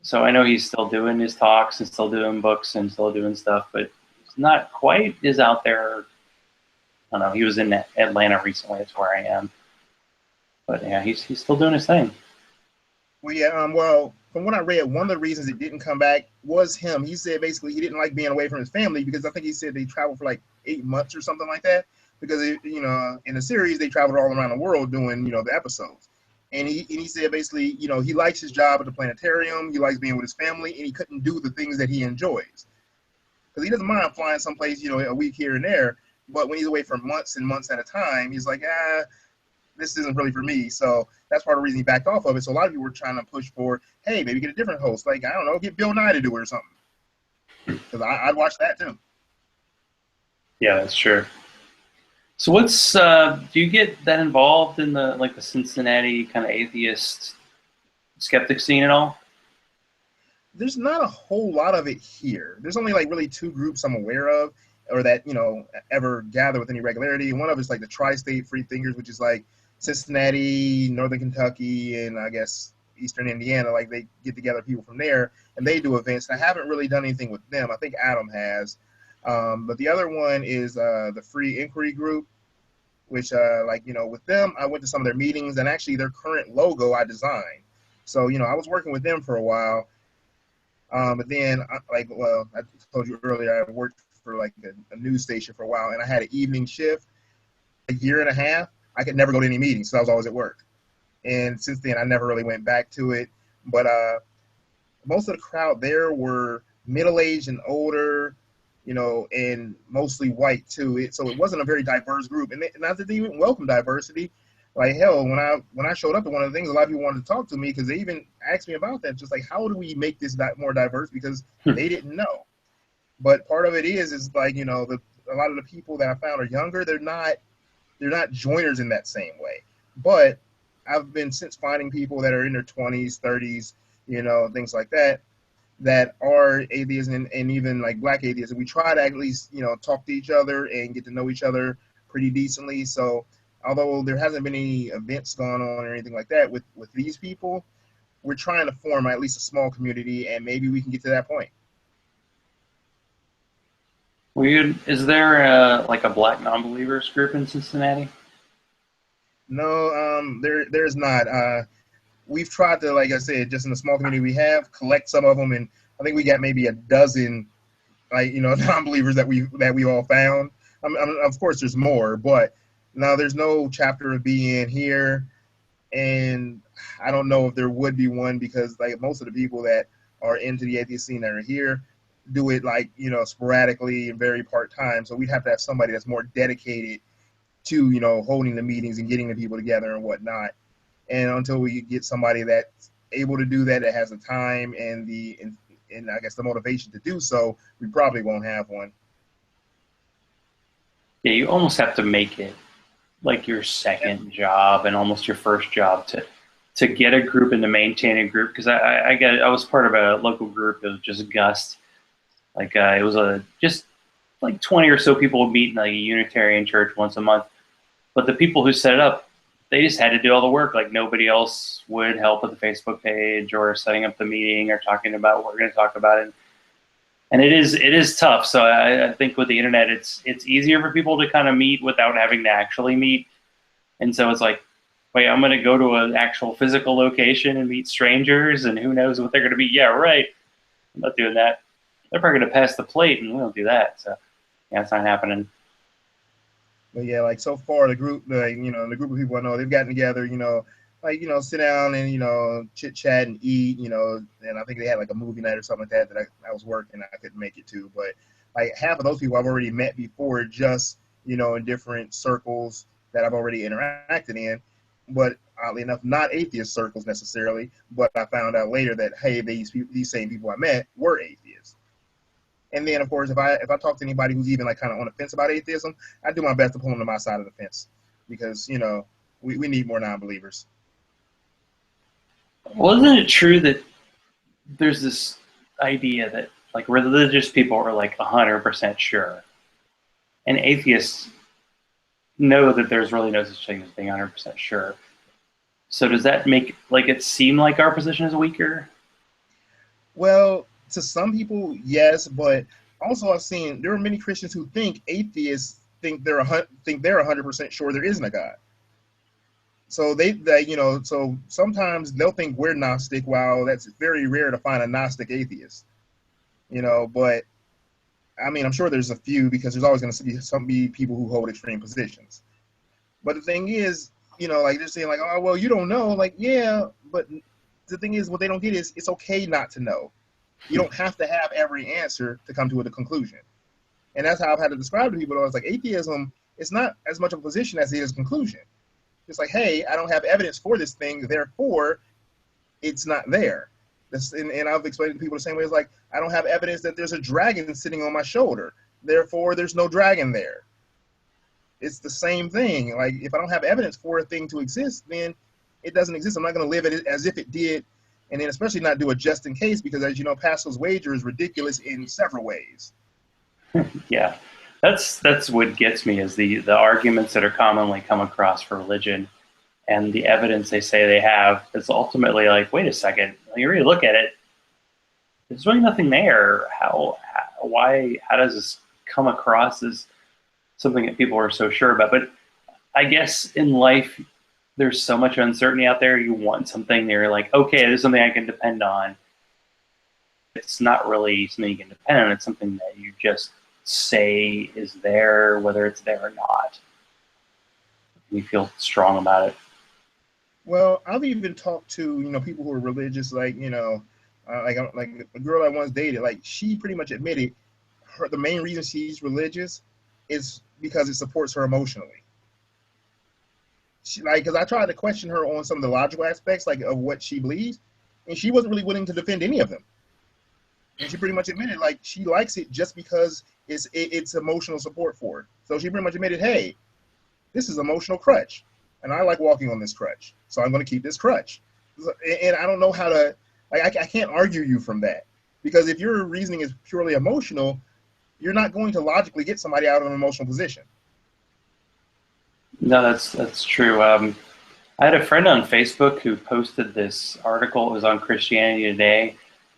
So I know he's still doing his talks and still doing books and still doing stuff, but it's not quite as out there. I don't know. He was in Atlanta recently. That's where I am. But yeah, he's still doing his thing. Well, yeah. Well, from what I read, one of the reasons it didn't come back was him. He said basically he didn't like being away from his family because I think he said they traveled for like 8 months or something like that. Because in the series they traveled all around the world doing the episodes, and he said basically he likes his job at the planetarium. He likes being with his family, and he couldn't do the things that he enjoys because he doesn't mind flying someplace a week here and there. But when he's away for months and months at a time, he's like, this isn't really for me. So that's part of the reason he backed off of it. So a lot of people were trying to push for, hey, maybe get a different host. Like, I don't know, get Bill Nye to do it or something. Because I'd watch that too. Yeah, that's true. So what's do you get that involved in the Cincinnati kind of atheist skeptic scene at all? There's not a whole lot of it here. There's only like really 2 groups I'm aware of, or that ever gather with any regularity. One of it's like the Tri-State Free Thinkers, which is like Cincinnati, Northern Kentucky, and I guess Eastern Indiana. Like they get together people from there, and they do events. And I haven't really done anything with them. I think Adam has, but the other one is the Free Inquiry Group, which with them, I went to some of their meetings, and actually their current logo I designed. So I was working with them for a while, but then I told you earlier, I worked for like a news station for a while, and I had an evening shift. A year and a half, I could never go to any meetings, so I was always at work. And since then, I never really went back to it. But most of the crowd there were middle-aged and older, and mostly white too. So it wasn't a very diverse group, and not that they even welcome diversity. Like hell, when I showed up, one of the things a lot of people wanted to talk to me because they even asked me about that, just like how do we make this more diverse because they didn't know. But part of it is like a lot of the people that I found are younger. They're not joiners in that same way. But I've been since finding people that are in their 20s, 30s, things like that are atheists and even like black atheists. And we try to at least talk to each other and get to know each other pretty decently. So although there hasn't been any events going on or anything like that with these people, we're trying to form at least a small community, and maybe we can get to that point. Weird. Is there like a black non-believers group in Cincinnati? No, there's not. We've tried to, like I said, just in the small community we have, collect some of them, and I think we got maybe a dozen, non-believers that we all found. Of course, there's more, but no, there's no chapter of being here, and I don't know if there would be one because like most of the people that are into the atheist scene that are here do it sporadically and very part-time. So we'd have to have somebody that's more dedicated to, holding the meetings and getting the people together and whatnot. And until we get somebody that's able to do that, that has the time and I guess the motivation to do so, we probably won't have one. Yeah, you almost have to make it like your second job and almost your first job to get a group and to maintain a group. Because I was part of a local group. It was just Gust. It was just like 20 or so people would meet in like a Unitarian church once a month. But the people who set it up, they just had to do all the work. Like nobody else would help with the Facebook page or setting up the meeting or talking about what we're going to talk about. And it is tough. So I think with the internet, it's easier for people to kind of meet without having to actually meet. And so it's like, wait, I'm going to go to an actual physical location and meet strangers, and who knows what they're going to be. Yeah, right. I'm not doing that. They're probably going to pass the plate, and we don't do that. So yeah, it's not happening. But yeah, like so far the group, the group of people I know, they've gotten together, sit down and chit chat and eat, and I think they had like a movie night or something like that I was working, I couldn't make it to, but like half of those people I've already met before, just in different circles that I've already interacted in, but oddly enough, not atheist circles necessarily. But I found out later that hey, these same people I met were atheists. And then, of course, if I talk to anybody who's even like kind of on the fence about atheism, I do my best to pull them to my side of the fence because we need more non-believers. Well, isn't it true that there's this idea that like religious people are like 100% sure and atheists know that there's really no such thing as being 100% sure. So does that make it seem like our position is weaker? Well, to some people, yes, but also I've seen there are many Christians who think atheists think they're 100% sure there isn't a God. So so sometimes they'll think we're Gnostic, while that's very rare to find a Gnostic atheist. But I mean, I'm sure there's a few, because there's always going to be people who hold extreme positions. But the thing is, they're saying oh, well, you don't know. Yeah, but the thing is, what they don't get is it's okay not to know. You don't have to have every answer to come to a conclusion. And that's how I've had to describe to people. I was like, atheism, it's not as much of a position as it is a conclusion. It's like, hey, I don't have evidence for this thing, therefore it's not there. And I've explained to people the same way. It's like, I don't have evidence that there's a dragon sitting on my shoulder, therefore there's no dragon there. It's the same thing. Like, if I don't have evidence for a thing to exist, then it doesn't exist. I'm not going to live it as if it did, and then especially not do a just in case, because as you know, Pascal's wager is ridiculous in several ways. Yeah. That's what gets me, is the arguments that are commonly come across for religion, and the evidence they say they have is ultimately like, wait a second, when you really look at it, there's really nothing there. How does this come across as something that people are so sure about? But I guess in life, there's so much uncertainty out there. You want something that you're like, okay, there's something I can depend on. It's not really something you can depend on. It's something that you just say is there, whether it's there or not. You feel strong about it. Well, I've even talked to people who are religious, like a girl I once dated. Like, she pretty much admitted the main reason she's religious is because it supports her emotionally. Because I tried to question her on some of the logical aspects, of what she believes, and she wasn't really willing to defend any of them. And she pretty much admitted, she likes it just because it's emotional support for her. So she pretty much admitted, hey, this is emotional crutch, and I like walking on this crutch, so I'm going to keep this crutch. And I don't know how to, I can't argue you from that, because if your reasoning is purely emotional, you're not going to logically get somebody out of an emotional position. No, that's true. I had a friend on Facebook who posted this article. It was on Christianity Today,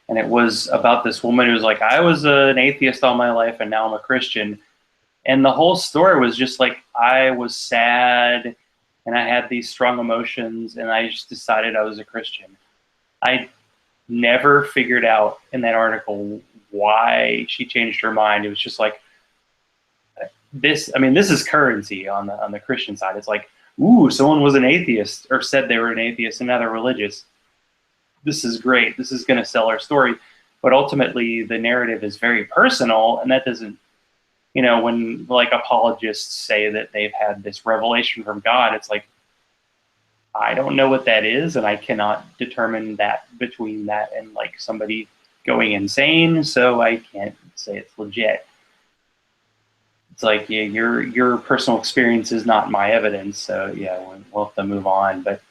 and it was about this woman who was like, I was an atheist all my life, and now I'm a Christian. And the whole story was just like, I was sad, and I had these strong emotions, and I just decided I was a Christian. I never figured out in that article why she changed her mind. It was just like, this is currency on the Christian side. It's like, ooh, someone was an atheist, or said they were an atheist, and now they're religious. This is great. This is going to sell our story. But ultimately, the narrative is very personal, and that doesn't, when apologists say that they've had this revelation from God, it's like, I don't know what that is, and I cannot determine that between that and somebody going insane, so I can't say it's legit. It's like, yeah, your personal experience is not my evidence, so yeah, we'll have to move on. But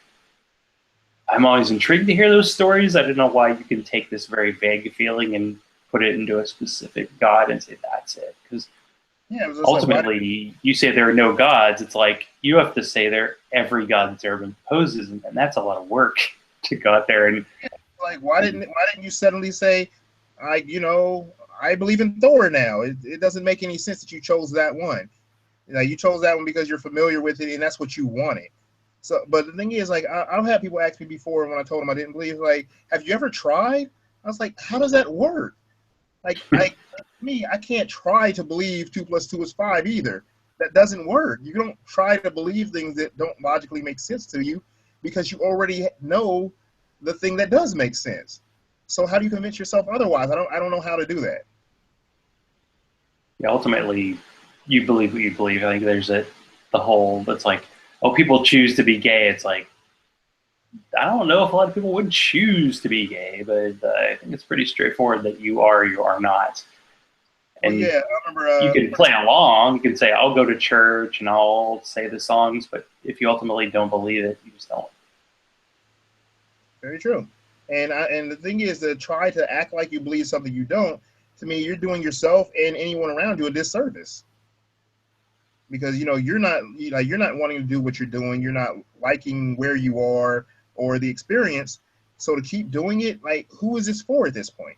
I'm always intrigued to hear those stories. I don't know why you can take this very vague feeling and put it into a specific God and say that's it. Because ultimately, you say there are no gods. It's like, you have to say every God that's ever been proposed, and that's a lot of work to go out there and. Why didn't you suddenly say, I believe in Thor now? It doesn't make any sense that you chose that one. You chose that one because you're familiar with it and that's what you wanted. So, but the thing is, I've had people ask me before when I told them I didn't believe, have you ever tried? I was like, how does that work? I can't try to believe 2 + 2 is 5 either. That doesn't work. You don't try to believe things that don't logically make sense to you, because you already know the thing that does make sense. So how do you convince yourself otherwise? I don't know how to do that. Yeah, ultimately, you believe what you believe. I think there's the whole that's like, oh, people choose to be gay. It's like, I don't know if a lot of people would choose to be gay, but I think it's pretty straightforward that you are or you are not. And yeah, I remember, you can play along. You can say, I'll go to church and I'll say the songs, but if you ultimately don't believe it, you just don't. Very true. And the thing is, to try to act like you believe something you don't, to me, you're doing yourself and anyone around you a disservice. because you're not wanting to do what you're doing. You're not liking where you are or the experience. So to keep doing it, like, who is this for at this point?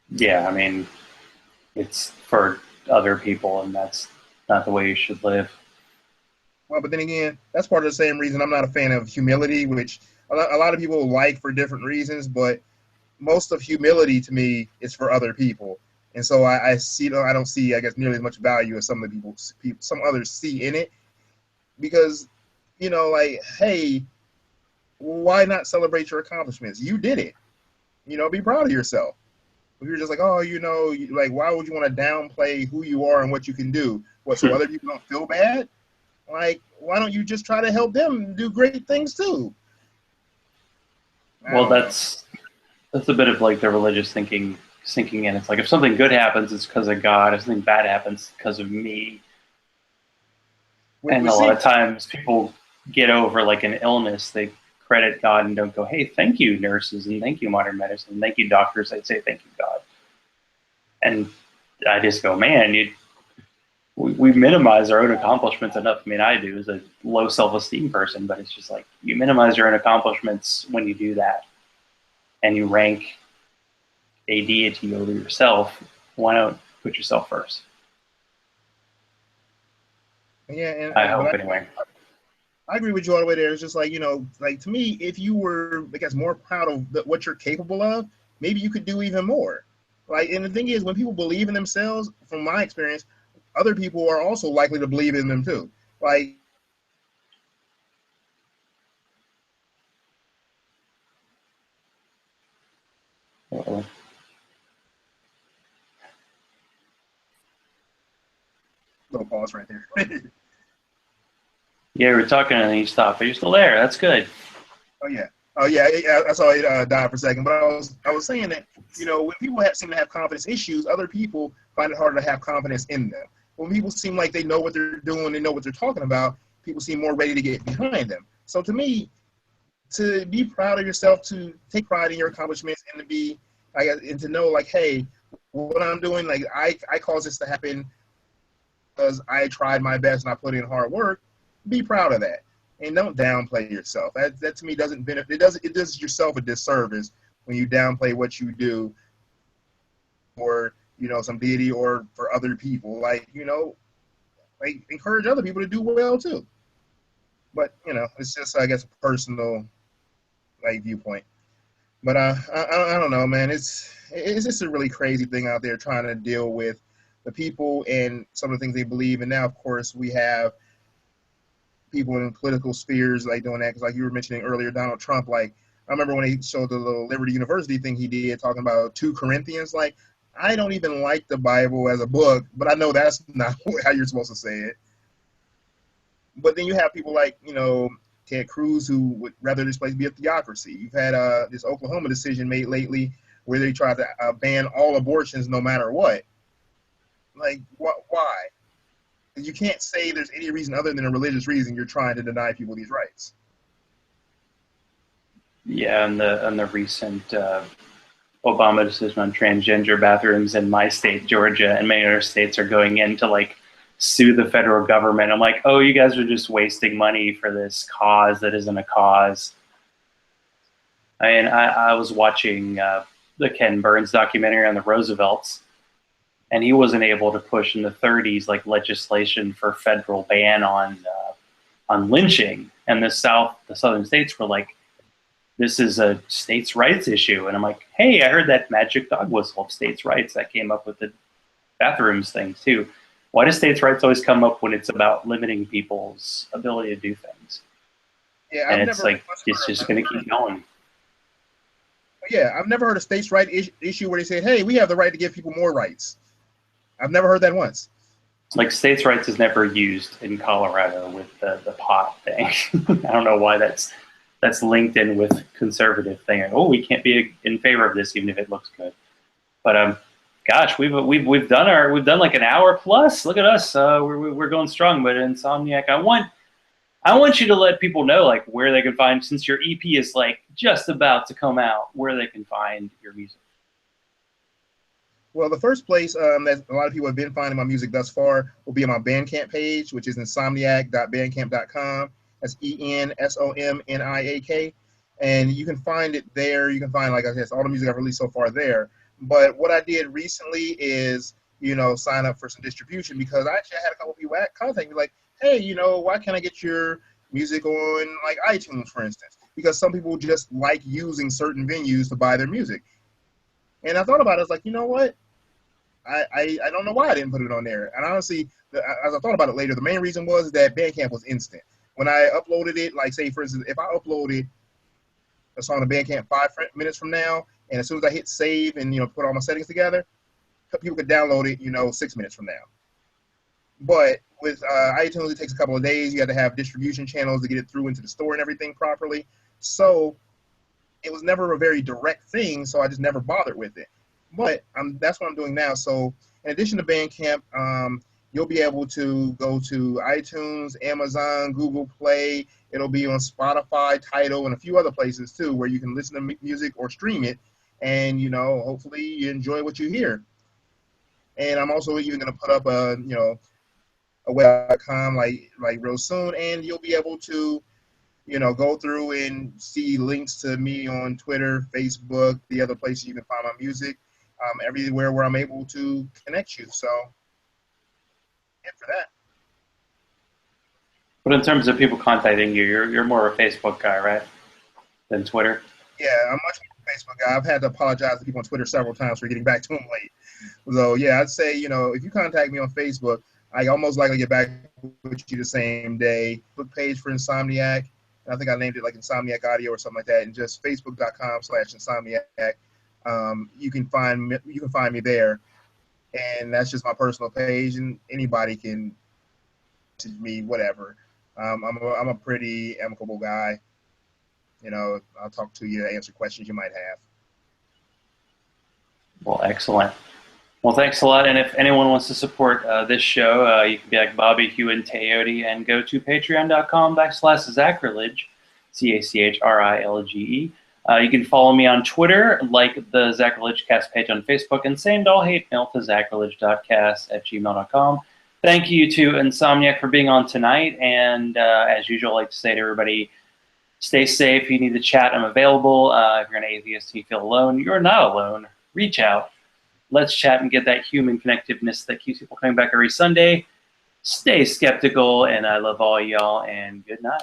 Yeah, I mean, it's for other people, and that's not the way you should live. Well, but then again, that's part of the same reason I'm not a fan of humility, which a lot of people like for different reasons, but most of humility to me is for other people. And so I don't see, I guess, nearly as much value as some of the some others see in it, because, like, hey, why not celebrate your accomplishments? You did it. Be proud of yourself. If you're just like, oh, like, why would you want to downplay who you are and what you can do? What, so other people don't feel bad? Like, why don't you just try to help them do great things too? Well, that's a bit of like the religious thinking sinking in. It's like, if something good happens, it's because of God. If something bad happens, it's because of me. And a lot of times people get over like an illness, they credit God and don't go, hey, thank you, nurses, and thank you, modern medicine, thank you, doctors. They'd say, thank you, God. And I just go, man, we minimize our own accomplishments enough. I mean, I do as a low self-esteem person, but it's just like, you minimize your own accomplishments when you do that, and you rank a deity over yourself. Why not put yourself first? Yeah, I hope anyway. I agree with you all the way there. It's just like, like, to me, if you were, I guess, more proud of what you're capable of, maybe you could do even more. Like, and the thing is, when people believe in themselves, from my experience, other people are also likely to believe in them too. Like, Uh-oh. little pause right there. Yeah, we were talking and then you stopped, but you're still there. That's good. Oh yeah. I saw it die for a second, but I was saying that, when people seem to have confidence issues, other people find it harder to have confidence in them. When people seem like they know what they're doing, they know what they're talking about, people seem more ready to get behind them. So to me, to be proud of yourself, to take pride in your accomplishments, and to know, like, hey, what I'm doing, like, I caused this to happen because I tried my best and I put in hard work. Be proud of that, and don't downplay yourself. That to me doesn't benefit. It does yourself a disservice when you downplay what you do for, some deity or for other people. Like, like, encourage other people to do well too. But it's just, I guess, a personal, like, viewpoint. But I don't know, man. It's just a really crazy thing out there trying to deal with the people and some of the things they believe. And now, of course, we have people in political spheres like doing that. Because, like you were mentioning earlier, Donald Trump. Like, I remember when he showed the little Liberty University thing he did, talking about 2 Corinthians. Like, I don't even like the Bible as a book, but I know that's not how you're supposed to say it. But then you have people like, Ted Cruz, who would rather this place be a theocracy. You've had this Oklahoma decision made lately where they tried to ban all abortions no matter what. Like, why? You can't say there's any reason other than a religious reason you're trying to deny people these rights. Yeah, and the recent Obama decision on transgender bathrooms in my state, Georgia, and many other states are going in to like sue the federal government. I'm like, oh, you guys are just wasting money for this cause that isn't a cause. I was watching the Ken Burns documentary on the Roosevelts, and he wasn't able to push in the 30s like legislation for federal ban on lynching, and the southern states were like, this is a states' rights issue. And I'm like, hey, I heard that magic dog whistle of states' rights that came up with the bathrooms thing too. Why do states' rights always come up when it's about limiting people's ability to do things? Yeah, and it's like, it's just going to keep going. Yeah, I've never heard a states' right issue where they say, hey, we have the right to give people more rights. I've never heard that once. Like, states' rights is never used in Colorado with the pot thing. I don't know why that's linked in with conservative thing. Like, oh, we can't be in favor of this even if it looks good. But gosh, we've done like an hour plus. Look at us, we're going strong. But Ensomniak, I want you to let people know like where they can find, since your EP is like just about to come out, where they can find your music. Well, the first place that a lot of people have been finding my music thus far will be on my Bandcamp page, which is ensomniak.bandcamp.com. That's Ensomniak. And you can find it there. You can find, like I said, all the music I've released so far there. But what I did recently is, sign up for some distribution, because I actually had a couple of people contact me like, hey, why can't I get your music on like iTunes, for instance? Because some people just like using certain venues to buy their music. And I thought about it. I was like, you know what? I don't know why I didn't put it on there. And honestly, as I thought about it later, the main reason was that Bandcamp was instant. When I uploaded it, like say, for instance, if I uploaded a song to Bandcamp 5 minutes from now, and as soon as I hit save and put all my settings together, people could download it 6 minutes from now. But with iTunes, it takes a couple of days. You have to have distribution channels to get it through into the store and everything properly. So it was never a very direct thing, so I just never bothered with it. But that's what I'm doing now. So in addition to Bandcamp, you'll be able to go to iTunes, Amazon, Google Play. It'll be on Spotify, Tidal, and a few other places too, where you can listen to music or stream it. And, hopefully you enjoy what you hear. And I'm also even going to put up a web.com like real soon. And you'll be able to, go through and see links to me on Twitter, Facebook, the other places you can find my music. Everywhere where I'm able to connect you. So, for that. But in terms of people contacting you, you're more of a Facebook guy, right, than Twitter? Yeah, I'm much more of a Facebook guy. I've had to apologize to people on Twitter several times for getting back to them late. So, yeah, I'd say, if you contact me on Facebook, I almost likely get back with you the same day. Book page for Ensomniak. I think I named it like Ensomniak Audio or something like that, and just facebook.com/Ensomniak. You can find me there, and that's just my personal page, and anybody can message me, whatever. I'm a pretty amicable guy. I'll talk to you, answer questions you might have. Well, excellent. Well, thanks a lot. And if anyone wants to support this show, you can be like Bobby, Hugh, and Teote and go to patreon.com/Zachrilege, Zachrilege. You can follow me on Twitter, like the Zachrilege Cast page on Facebook, and send all hate mail to zachrilege.cast@gmail.com. Thank you to Ensomniak for being on tonight. And as usual, I like to say to everybody, stay safe. If you need to chat, I'm available. If you're an atheist and you feel alone, you're not alone. Reach out. Let's chat and get that human connectiveness that keeps people coming back every Sunday. Stay skeptical, and I love all y'all, and good night.